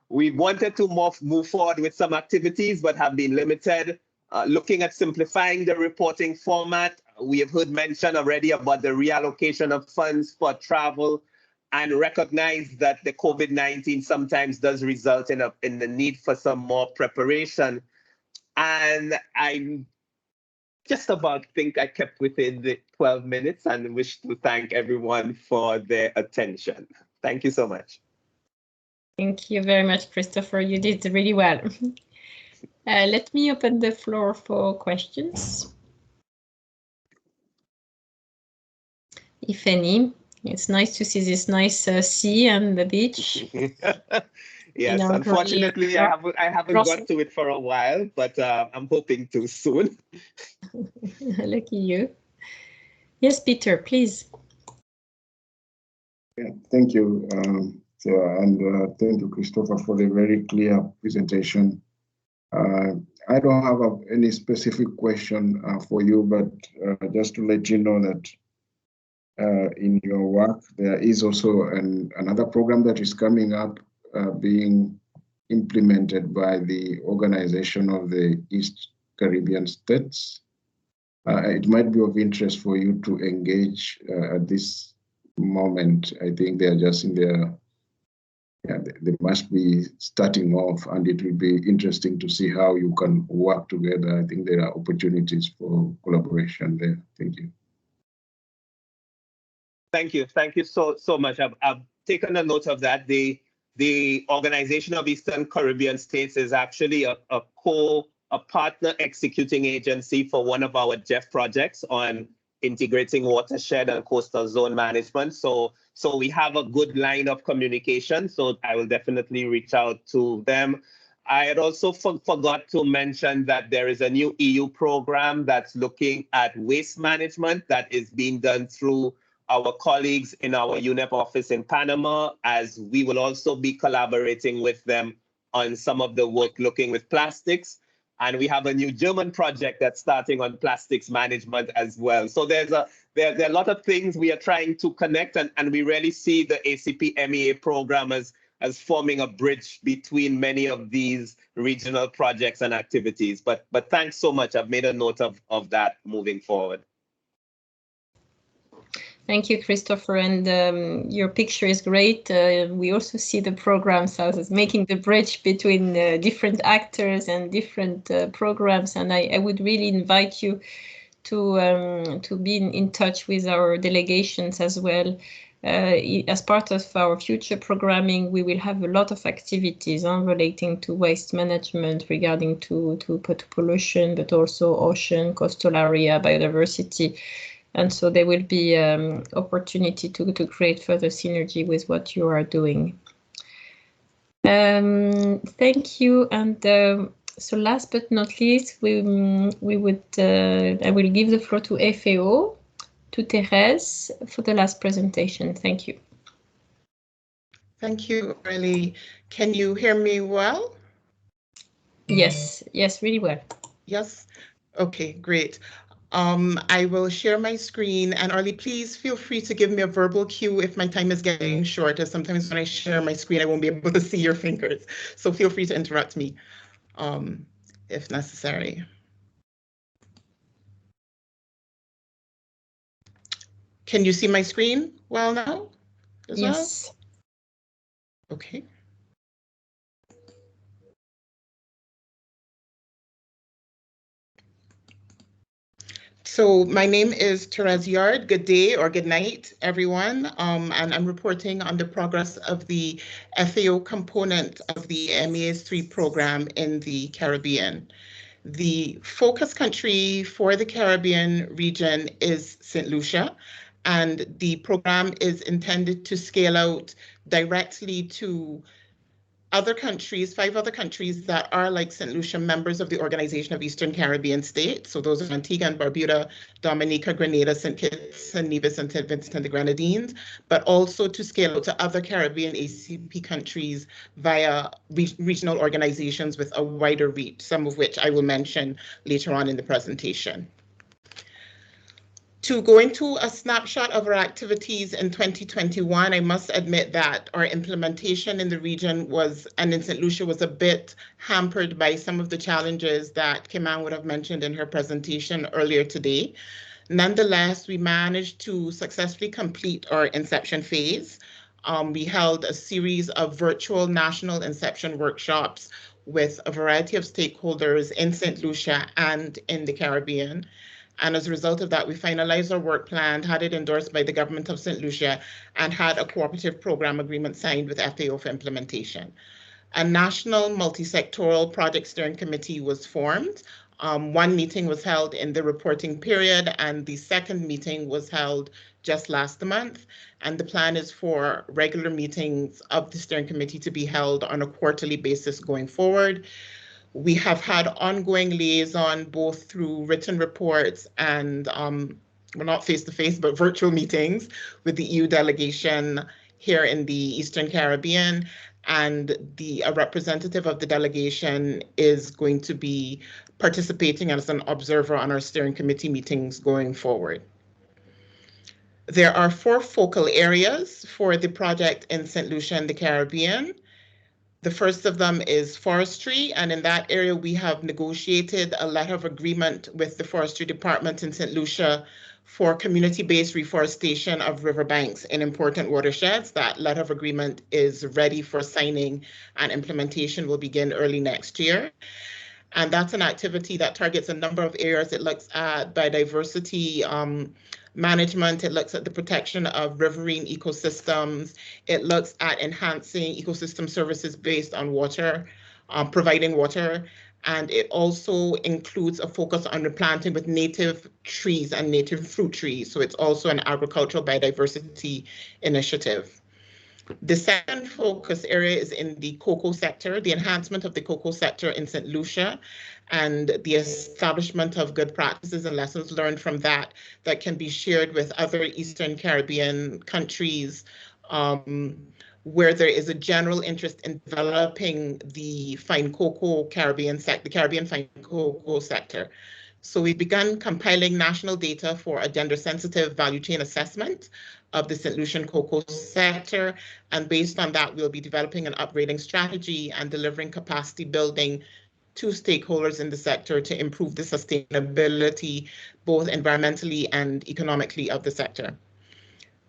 We wanted to move forward with some activities, but have been limited. Looking at simplifying the reporting format, we have heard mention already about the reallocation of funds for travel, and recognize that the COVID-19 sometimes does result in the need for some more preparation. And I just about think I kept within the 12 minutes and wish to thank everyone for their attention. Thank you so much. Thank you very much, Christopher. You did really well. Let me open the floor for questions, if any. It's nice to see this nice sea and the beach. Yes, unfortunately, I haven't got to it for a while, but I'm hoping to soon. Lucky you. Yes, Peter, please. Yeah, thank you, and thank you, Christopher, for the very clear presentation. I don't have any specific question for you, but just to let you know that in your work, there is also another program that is coming up being implemented by the Organization of the East Caribbean States. It might be of interest for you to engage at this moment. I think they are just in their, they must be starting off, and it will be interesting to see how you can work together. I think there are opportunities for collaboration there. Thank you. Thank you so much. I've taken a note of that. The Organization of Eastern Caribbean States is actually a partner executing agency for one of our JEF projects on integrating watershed and coastal zone management. So we have a good line of communication. So I will definitely reach out to them. I had also forgot to mention that there is a new EU program that's looking at waste management that is being done through our colleagues in our UNEP office in Panama, as we will also be collaborating with them on some of the work looking with plastics. And we have a new German project that's starting on plastics management as well. So there are a lot of things we are trying to connect, and we really see the ACP MEA program as forming a bridge between many of these regional projects and activities. But thanks so much. I've made a note of that moving forward. Thank you, Christopher, and your picture is great. We also see the programs as making the bridge between different actors and different programs, and I would really invite you to be in touch with our delegations as well. As part of our future programming, we will have a lot of activities relating to waste management, regarding to pollution, but also ocean, coastal area, biodiversity. And so there will be opportunity to create further synergy with what you are doing. Thank you. And so last but not least, I will give the floor to FAO, to Thérèse, for the last presentation. Thank you. Thank you, Aurélie. Can you hear me well? Yes, really well. Yes. Okay, great. I will share my screen, and Aurélie, please feel free to give me a verbal cue if my time is getting short, as sometimes when I share my screen, I won't be able to see your fingers. So feel free to interrupt me if necessary. Can you see my screen well now? Yes. Well? Okay. So my name is Thérèse Yard. Good day or good night, everyone. And I'm reporting on the progress of the FAO component of the MEAs 3 program in the Caribbean. The focus country for the Caribbean region is St. Lucia, and the program is intended to scale out directly to other countries, 5 other countries that are, like St. Lucia, members of the Organization of Eastern Caribbean States. So those are Antigua and Barbuda, Dominica, Grenada, St. Kitts and Nevis, and St. Vincent and the Grenadines, but also to scale out to other Caribbean ACP countries via regional organizations with a wider reach, some of which I will mention later on in the presentation. To go into a snapshot of our activities in 2021, I must admit that our implementation in the region and in St. Lucia was a bit hampered by some of the challenges that Kiman would have mentioned in her presentation earlier today. Nonetheless, we managed to successfully complete our inception phase. We held a series of virtual national inception workshops with a variety of stakeholders in St. Lucia and in the Caribbean. And as a result of that, we finalized our work plan, had it endorsed by the government of St. Lucia, and had a cooperative program agreement signed with FAO for implementation. A national multi-sectoral project steering committee was formed. One meeting was held in the reporting period, and the second meeting was held just last month. And the plan is for regular meetings of the steering committee to be held on a quarterly basis going forward. We have had ongoing liaison both through written reports and, well, not face-to-face, but virtual meetings with the EU delegation here in the Eastern Caribbean. And a representative of the delegation is going to be participating as an observer on our steering committee meetings going forward. There are 4 focal areas for the project in St. Lucia and the Caribbean. The first of them is forestry, and in that area we have negotiated a letter of agreement with the Forestry Department in St. Lucia for community-based reforestation of riverbanks in important watersheds. That letter of agreement is ready for signing, and implementation will begin early next year. And that's an activity that targets a number of areas. It looks at biodiversity management, it looks at the protection of riverine ecosystems, it looks at enhancing ecosystem services based on water, providing water, and it also includes a focus on replanting with native trees and native fruit trees. So it's also an agricultural biodiversity initiative. The second focus area is in the cocoa sector, the enhancement of the cocoa sector in St. Lucia, and the establishment of good practices and lessons learned from that can be shared with other Eastern Caribbean countries, where there is a general interest in developing the fine cocoa Caribbean sector, the Caribbean fine cocoa sector. So we began compiling national data for a gender-sensitive value chain assessment of the St. Lucian cocoa sector, and based on that, we'll be developing an upgrading strategy and delivering capacity building to stakeholders in the sector to improve the sustainability, both environmentally and economically, of the sector.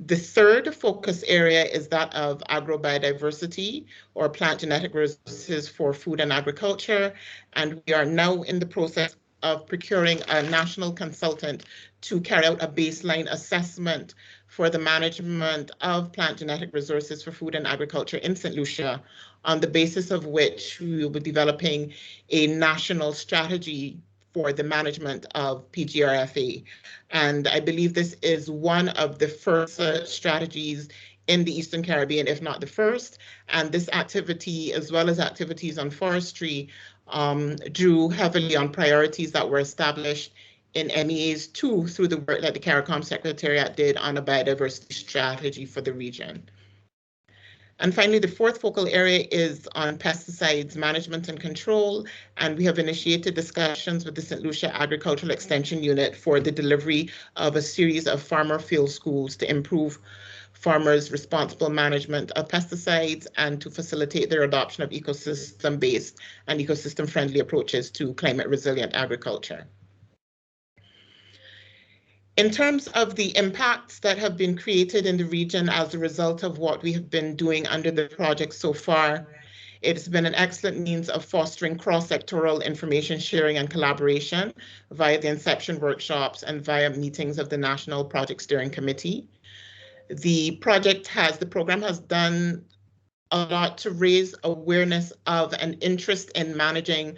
The third focus area is that of agrobiodiversity, or plant genetic resources for food and agriculture, and we are now in the process of procuring a national consultant to carry out a baseline assessment for the management of plant genetic resources for food and agriculture in St. Lucia, on the basis of which we will be developing a national strategy for the management of PGRFA. And I believe this is one of the first strategies in the Eastern Caribbean, if not the first. And this activity, as well as activities on forestry, drew heavily on priorities that were established in MEAs too, through the work that the CARICOM Secretariat did on a biodiversity strategy for the region. And finally, the fourth focal area is on pesticides management and control, and we have initiated discussions with the St. Lucia Agricultural Extension Unit for the delivery of a series of farmer field schools to improve farmers' responsible management of pesticides and to facilitate their adoption of ecosystem-based and ecosystem-friendly approaches to climate-resilient agriculture. In terms of the impacts that have been created in the region as a result of what we have been doing under the project so far, it's been an excellent means of fostering cross-sectoral information sharing and collaboration via the inception workshops and via meetings of the National Project Steering Committee. The program has done a lot to raise awareness of and interest in managing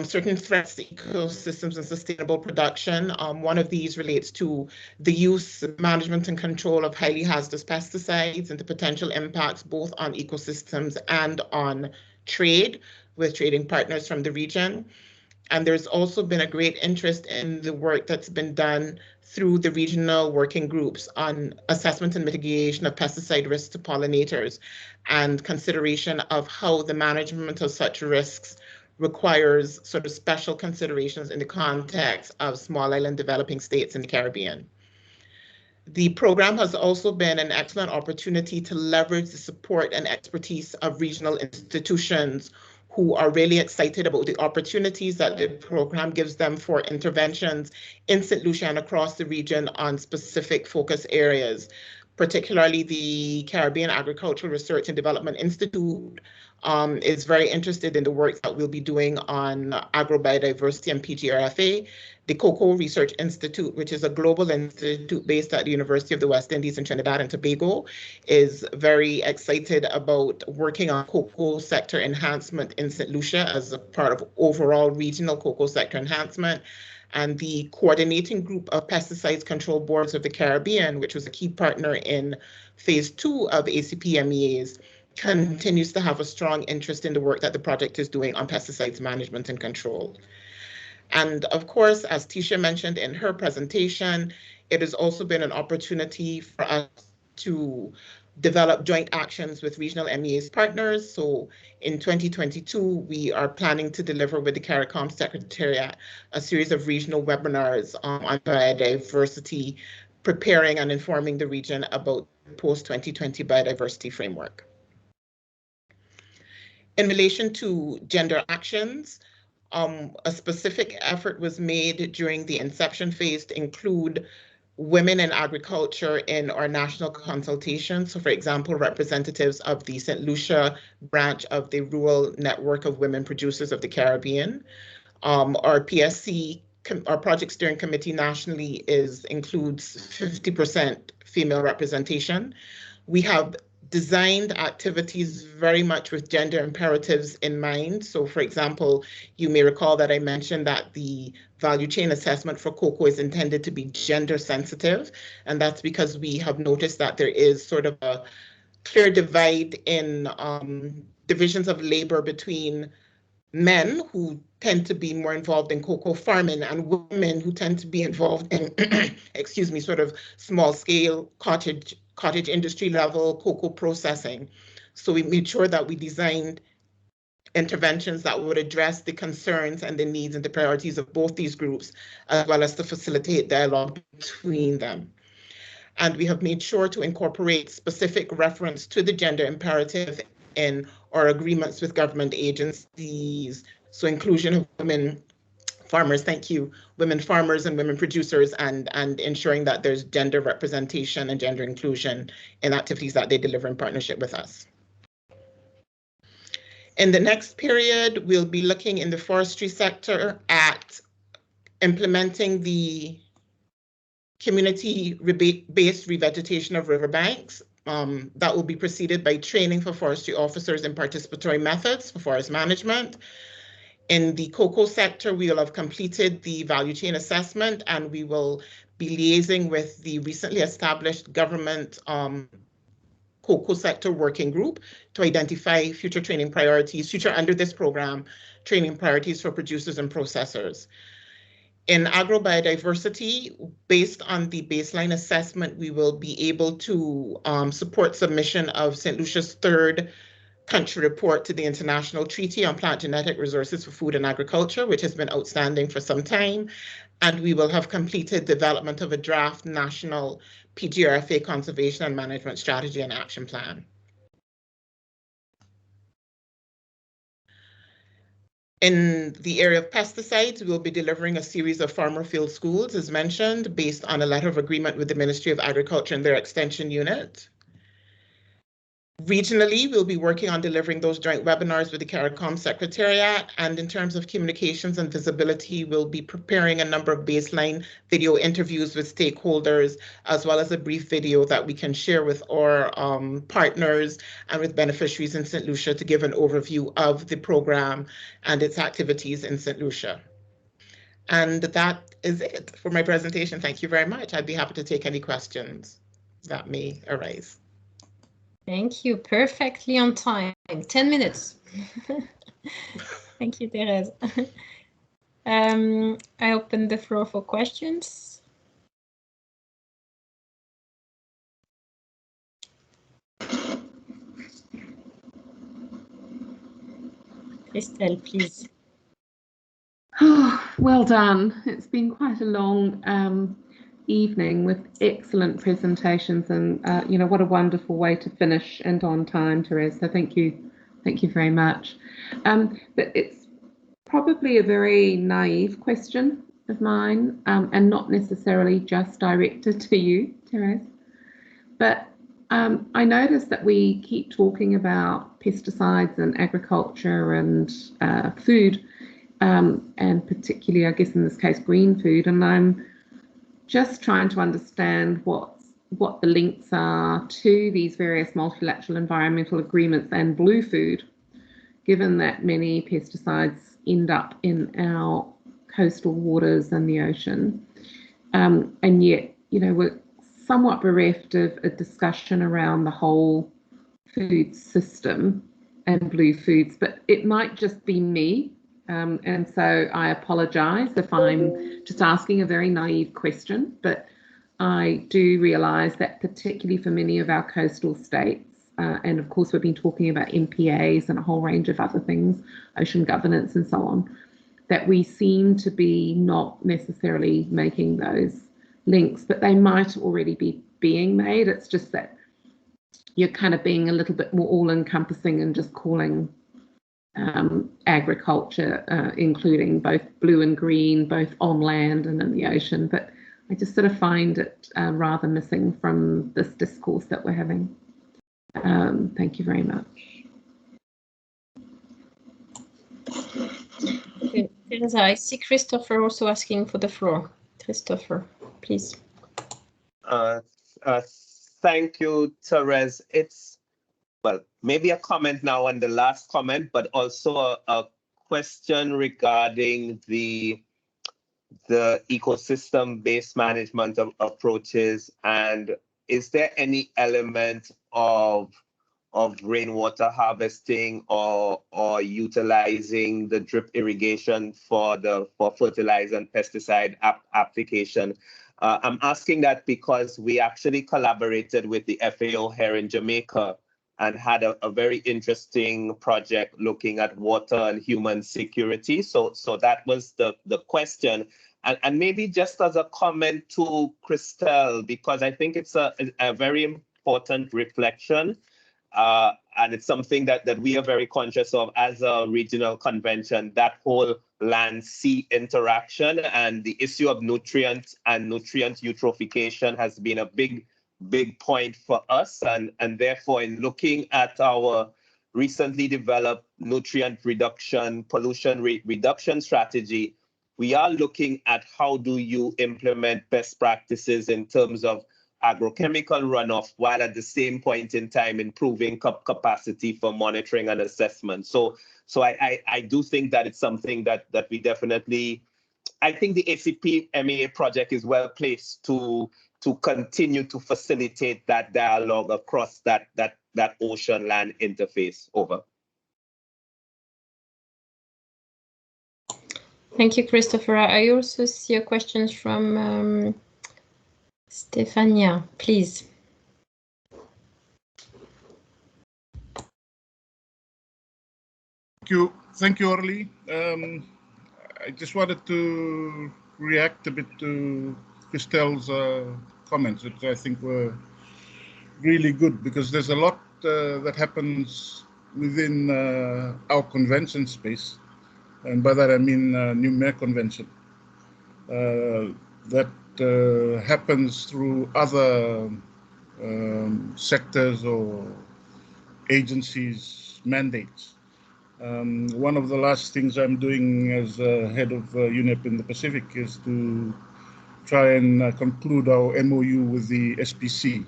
certain threats to ecosystems and sustainable production. One of these relates to the use, management, and control of highly hazardous pesticides and the potential impacts both on ecosystems and on trade with trading partners from the region. And there's also been a great interest in the work that's been done through the regional working groups on assessment and mitigation of pesticide risks to pollinators and consideration of how the management of such risks requires sort of special considerations in the context of small island developing states in the Caribbean. The program has also been an excellent opportunity to leverage the support and expertise of regional institutions who are really excited about the opportunities that the program gives them for interventions in St. Lucia and across the region on specific focus areas. Particularly the Caribbean Agricultural Research and Development Institute is very interested in the work that we'll be doing on agrobiodiversity and PGRFA. The Cocoa Research Institute, which is a global institute based at the University of the West Indies in Trinidad and Tobago, is very excited about working on cocoa sector enhancement in St. Lucia as a part of overall regional cocoa sector enhancement. And the coordinating group of pesticides control boards of the Caribbean, which was a key partner in phase 2 of ACP MEAs, continues to have a strong interest in the work that the project is doing on pesticides management and control. And of course, as Tisha mentioned in her presentation, it has also been an opportunity for us to develop joint actions with regional MEAs partners. So in 2022, we are planning to deliver with the CARICOM Secretariat a series of regional webinars on biodiversity, preparing and informing the region about the post-2020 biodiversity framework. In relation to gender actions, a specific effort was made during the inception phase to include women in agriculture in our national consultation. So for example, representatives of the St. Lucia branch of the Rural Network of Women Producers of the Caribbean. Our PSC, our Project Steering Committee nationally includes 50% female representation. We have designed activities very much with gender imperatives in mind. So for example, you may recall that I mentioned that the value chain assessment for cocoa is intended to be gender sensitive. And that's because we have noticed that there is sort of clear divide in divisions of labor between men who tend to be more involved in cocoa farming and women who tend to be involved in, excuse me, sort of small scale cottage industry level cocoa processing. So we made sure that we designed interventions that would address the concerns and the needs and the priorities of both these groups, as well as to facilitate dialogue between them. And we have made sure to incorporate specific reference to the gender imperative in our agreements with government agencies. So inclusion of women farmers, thank you, women farmers and women producers, and ensuring that there's gender representation and gender inclusion in activities that they deliver in partnership with us. In the next period, we'll be looking in the forestry sector at implementing the community-based revegetation of riverbanks. That will be preceded by training for forestry officers in participatory methods for forest management. In the cocoa sector, we will have completed the value chain assessment, and we will be liaising with the recently established government cocoa sector working group to identify future training priorities, under this program, training priorities for producers and processors. In agrobiodiversity, based on the baseline assessment, we will be able to support submission of St. Lucia's third country report to the International Treaty on Plant Genetic Resources for Food and Agriculture, which has been outstanding for some time. And we will have completed development of a draft national PGRFA conservation and management strategy and action plan. In the area of pesticides, we'll be delivering a series of farmer field schools, as mentioned, based on a letter of agreement with the Ministry of Agriculture and their extension unit. Regionally, we'll be working on delivering those joint webinars with the CARICOM Secretariat, and in terms of communications and visibility, we'll be preparing a number of baseline video interviews with stakeholders, as well as a brief video that we can share with our partners and with beneficiaries in St. Lucia to give an overview of the program and its activities in St. Lucia. And that is it for my presentation. Thank you very much. I'd be happy to take any questions that may arise. Thank you. Perfectly on time. 10 minutes. Thank you, Therese. I open the floor for questions. Christelle, please. Oh, well done. It's been quite a long evening with excellent presentations, and you know, what a wonderful way to finish and on time, Therese. So thank you very much. But it's probably a very naive question of mine, and not necessarily just directed to you, Therese. But I noticed that we keep talking about pesticides and agriculture and food, and particularly, I guess in this case, green food, and I'm just trying to understand what the links are to these various multilateral environmental agreements and blue food, given that many pesticides end up in our coastal waters and the ocean. And yet, you know, we're somewhat bereft of a discussion around the whole food system and blue foods, but it might just be me. And so I apologise if I'm just asking a very naive question, but I do realise that particularly for many of our coastal states, and of course we've been talking about MPAs and a whole range of other things, ocean governance and so on, that we seem to be not necessarily making those links, but they might already be being made. It's just that you're kind of being a little bit more all-encompassing and just calling agriculture, including both blue and green, both on land and in the ocean. But I just sort of find it rather missing from this discourse that we're having. Thank you very much. Okay, Teresa, I see Christopher also asking for the floor. Christopher, please. Thank you, Therese. It's, well, maybe a comment now on the last comment, but also a question regarding the ecosystem-based management approaches. And is there any element of rainwater harvesting or utilizing the drip irrigation for fertilizer and pesticide application. I'm asking that because we actually collaborated with the FAO here in Jamaica and had a very interesting project looking at water and human security. So that was the question. And maybe just as a comment to Christelle, because I think it's a very important reflection. And it's something that we are very conscious of as a regional convention, that whole land-sea interaction and the issue of nutrients and nutrient eutrophication has been a big point for us. And therefore, in looking at our recently developed nutrient reduction, pollution reduction strategy, we are looking at how do you implement best practices in terms of agrochemical runoff, while at the same point in time improving capacity for monitoring and assessment. So I do think that it's something that we definitely, I think the ACP MEA project is well placed to continue to facilitate that dialogue across that ocean land interface. Over. Thank you, Christopher. I also see a question from Stefania, please. Thank you, Orly. I just wanted to react a bit to Christelle's comments, which I think were really good, because there's a lot that happens within our convention space, and by that I mean New Mayor Convention, that happens through other sectors or agencies' mandates. One of the last things I'm doing as head of UNEP in the Pacific is to try and conclude our MOU with the SPC,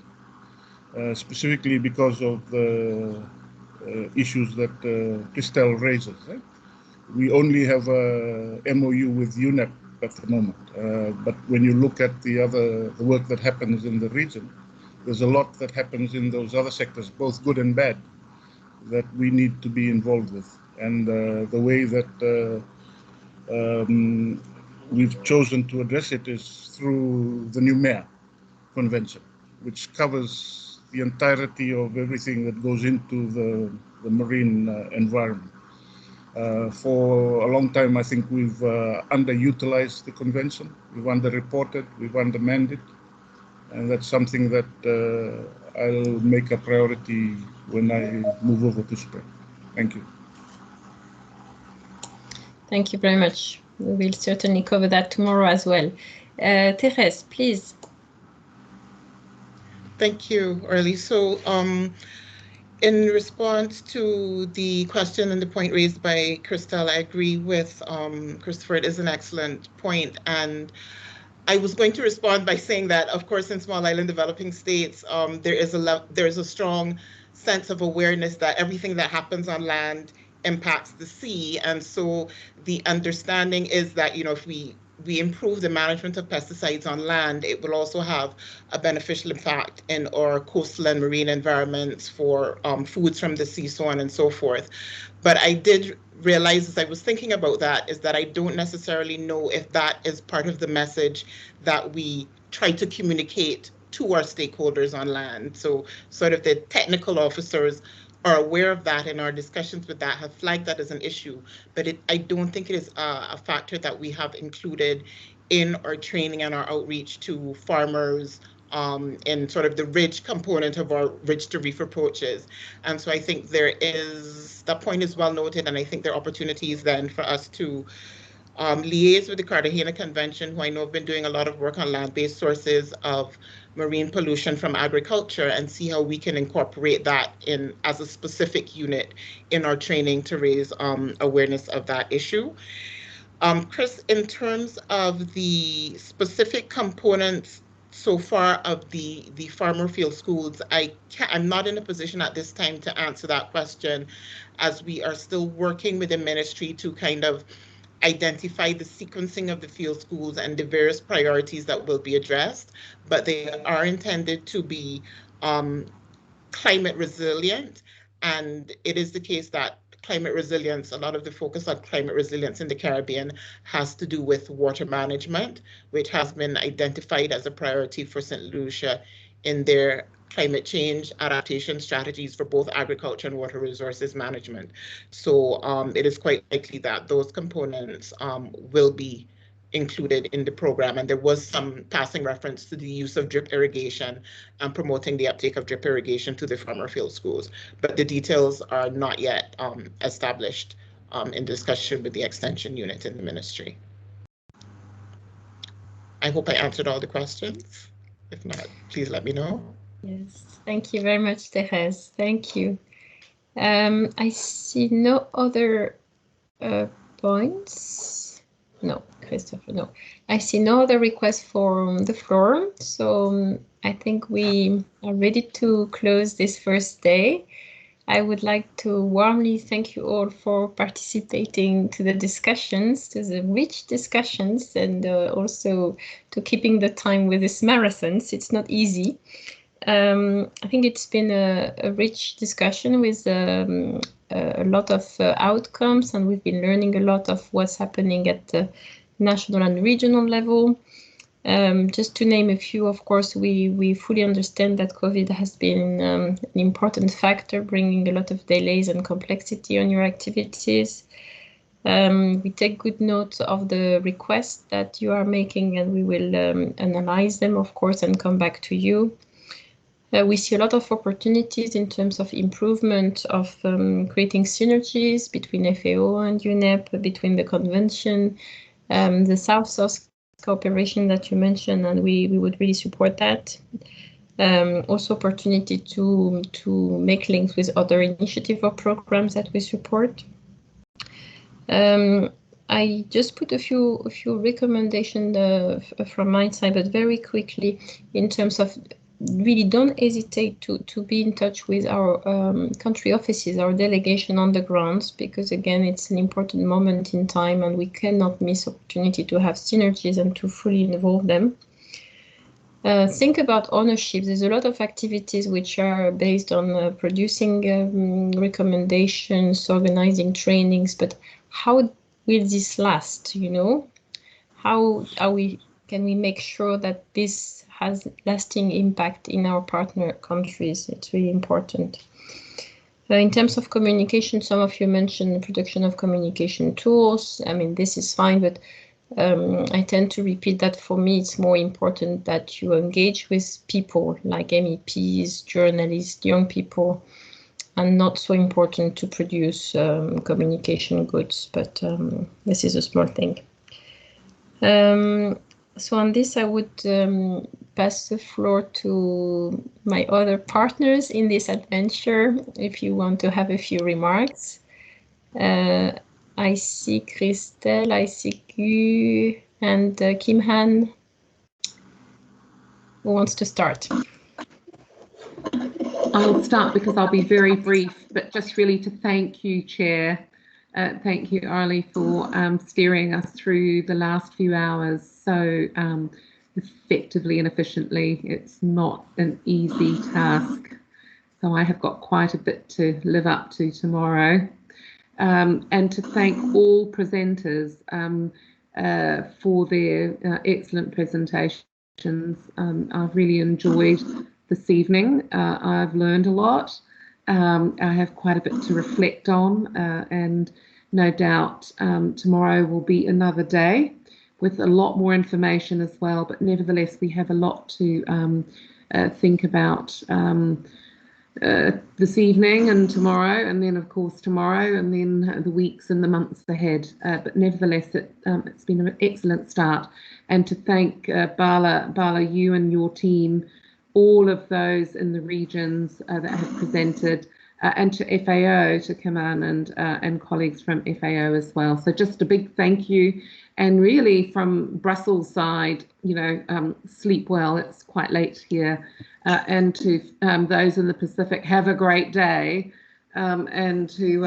specifically because of the issues that Christelle raises. Right? We only have a MOU with UNEP at the moment, but when you look at the work that happens in the region, there's a lot that happens in those other sectors, both good and bad, that we need to be involved with. And the way that we've chosen to address it is through the New Mayor Convention, which covers the entirety of everything that goes into the marine environment. For a long time, I think we've underutilized the convention, we've underreported, we've undermanned it, and that's something that I'll make a priority when I move over to Spain. Thank you. Thank you very much. We will certainly cover that tomorrow as well. Therese, please. Thank you, Orly. So in response to the question and the point raised by Christelle, I agree with Christopher. It is an excellent point. And I was going to respond by saying that, of course, in small island developing states, there is a strong sense of awareness that everything that happens on land impacts the sea. And so the understanding is that, you know, if we improve the management of pesticides on land, it will also have a beneficial impact in our coastal and marine environments for foods from the sea, so on and so forth. But I did realize as I was thinking about that is that I don't necessarily know if that is part of the message that we try to communicate to our stakeholders on land. So sort of the technical officers are aware of that, and our discussions with that have flagged that as an issue, but I don't think it is a factor that we have included in our training and our outreach to farmers in sort of the ridge component of our ridge to reef approaches. And so I think that point is well noted, and I think there are opportunities then for us to liaise with the Cartagena Convention, who I know have been doing a lot of work on land-based sources of marine pollution from agriculture, and see how we can incorporate that in as a specific unit in our training to raise awareness of that issue. Chris, in terms of the specific components so far of the farmer field schools, I'm not in a position at this time to answer that question, as we are still working with the ministry to kind of identify the sequencing of the field schools and the various priorities that will be addressed, but they are intended to be climate resilient. And it is the case that climate resilience, a lot of the focus on climate resilience in the Caribbean has to do with water management, which has been identified as a priority for St. Lucia in their climate change adaptation strategies for both agriculture and water resources management. So it is quite likely that those components will be included in the program. And there was some passing reference to the use of drip irrigation and promoting the uptake of drip irrigation to the farmer field schools. But the details are not yet established in discussion with the extension unit in the ministry. I hope I answered all the questions. If not, please let me know. Yes, thank you very much, Therese. Thank you. I see no other points. No, Christopher, no. I see no other requests for the floor. So I think we are ready to close this first day. I would like to warmly thank you all for participating to the discussions, to the rich discussions, and also to keeping the time with this marathons. It's not easy. I think it's been a rich discussion with a lot of outcomes, and we've been learning a lot of what's happening at the national and regional level. Just to name a few, of course, we fully understand that COVID has been an important factor, bringing a lot of delays and complexity on your activities. We take good note of the requests that you are making, and we will analyze them, of course, and come back to you. We see a lot of opportunities in terms of improvement of creating synergies between FAO and UNEP, between the convention, the South-South cooperation that you mentioned, and we would really support that. Also opportunity to make links with other initiatives or programs that we support. I just put a few recommendations from my side, but very quickly in terms of really don't hesitate to be in touch with our country offices, our delegation on the grounds, because again, it's an important moment in time and we cannot miss opportunity to have synergies and to fully involve them. Think about ownership. There's a lot of activities which are based on producing recommendations, organizing trainings, but how will this last, you know? How can we make sure that this has lasting impact in our partner countries? It's really important. In terms of communication, some of you mentioned the production of communication tools. I mean, this is fine, but I tend to repeat that for me, it's more important that you engage with people like MEPs, journalists, young people, and not so important to produce communication goods, but this is a small thing. So on this, I would pass the floor to my other partners in this adventure, if you want to have a few remarks. I see Christelle, I see Gu, and Kim Han. Who wants to start? I'll start because I'll be very brief, but just really to thank you, Chair. Thank you, Arlie, for steering us through the last few hours so effectively and efficiently. It's not an easy task, so I have got quite a bit to live up to tomorrow. And to thank all presenters for their excellent presentations. I've really enjoyed this evening. I've learned a lot. I have quite a bit to reflect on, and no doubt tomorrow will be another day with a lot more information as well, but nevertheless we have a lot to think about this evening and tomorrow, and then of course tomorrow, and then the weeks and the months ahead. But nevertheless, it's been an excellent start. And to thank Bala, you and your team, all of those in the regions that have presented, and to FAO, to Kaman and colleagues from FAO as well. So just a big thank you. And really from Brussels side, you know, sleep well, it's quite late here. And to those in the Pacific, have a great day. And to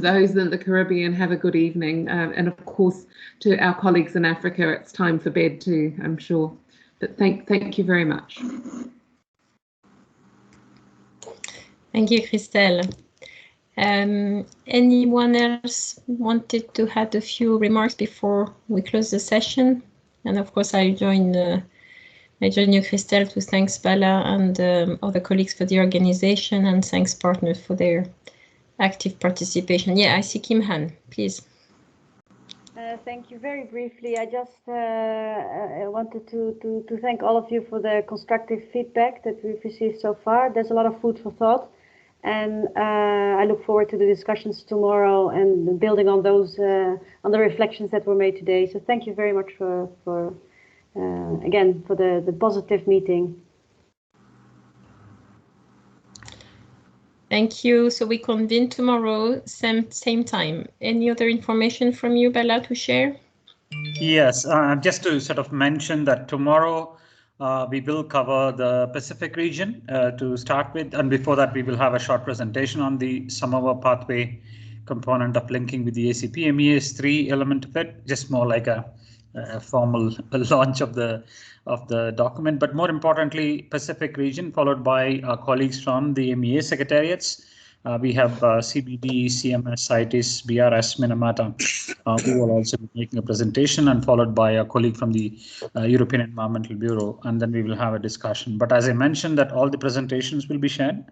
those in the Caribbean, have a good evening. And of course, to our colleagues in Africa, it's time for bed too, I'm sure. But thank you very much. Thank you, Christelle. Anyone else wanted to add a few remarks before we close the session? And of course, I join you, Christelle, to thank Bala and other colleagues for the organization, and thanks partners for their active participation. Yeah, I see Kim Han, please. Thank you. Very briefly, I just wanted to thank all of you for the constructive feedback that we've received so far. There's a lot of food for thought, and I look forward to the discussions tomorrow and building on those on the reflections that were made today. So thank you very much for again for the positive meeting. Thank you. So we convene tomorrow, same time. Any other information from you, Bala, to share? Yes, just to sort of mention that tomorrow we will cover the Pacific region to start with, and before that we will have a short presentation on the Samoa pathway component of linking with the ACP MEAs 3 element of it, just more like a formal launch of the document, but more importantly, Pacific region, followed by our colleagues from the MEA secretariats. We have CBD, CMS, CITES, BRS, Minamata, who will also be making a presentation, and followed by a colleague from the European Environmental Bureau, and then we will have a discussion. But as I mentioned, that all the presentations will be shared,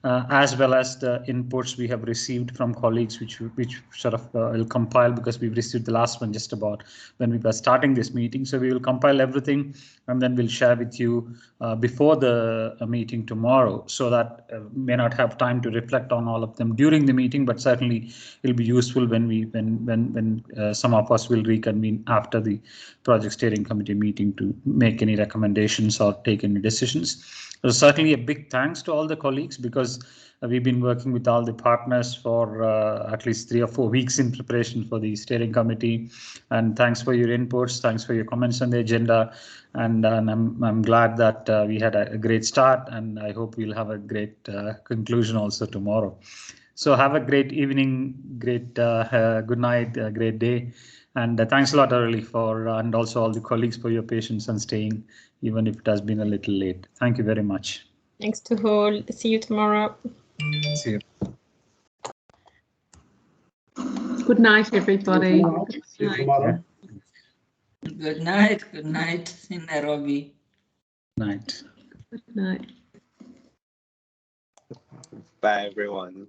as well as the inputs we have received from colleagues, which sort of will compile, because we've received the last one just about when we were starting this meeting. So we will compile everything, and then we'll share with you before the meeting tomorrow, so that may not have time to reflect on all of them during the meeting, but certainly it'll be useful when some of us will reconvene after the project steering committee meeting to make any recommendations or take any decisions. So certainly a big thanks to all the colleagues, because we've been working with all the partners for at least 3 or 4 weeks in preparation for the steering committee. And thanks for your inputs, thanks for your comments on the agenda. And I'm glad that we had a great start, and I hope we'll have a great conclusion also tomorrow. So have a great evening, great good night, great day. And thanks a lot, Aurelie, and also all the colleagues for your patience and staying, even if it has been a little late. Thank you very much. Thanks to all. See you tomorrow. See you. Good night, everybody. See you tomorrow. Good night. Good night in Nairobi. Night. Good night. Bye, everyone.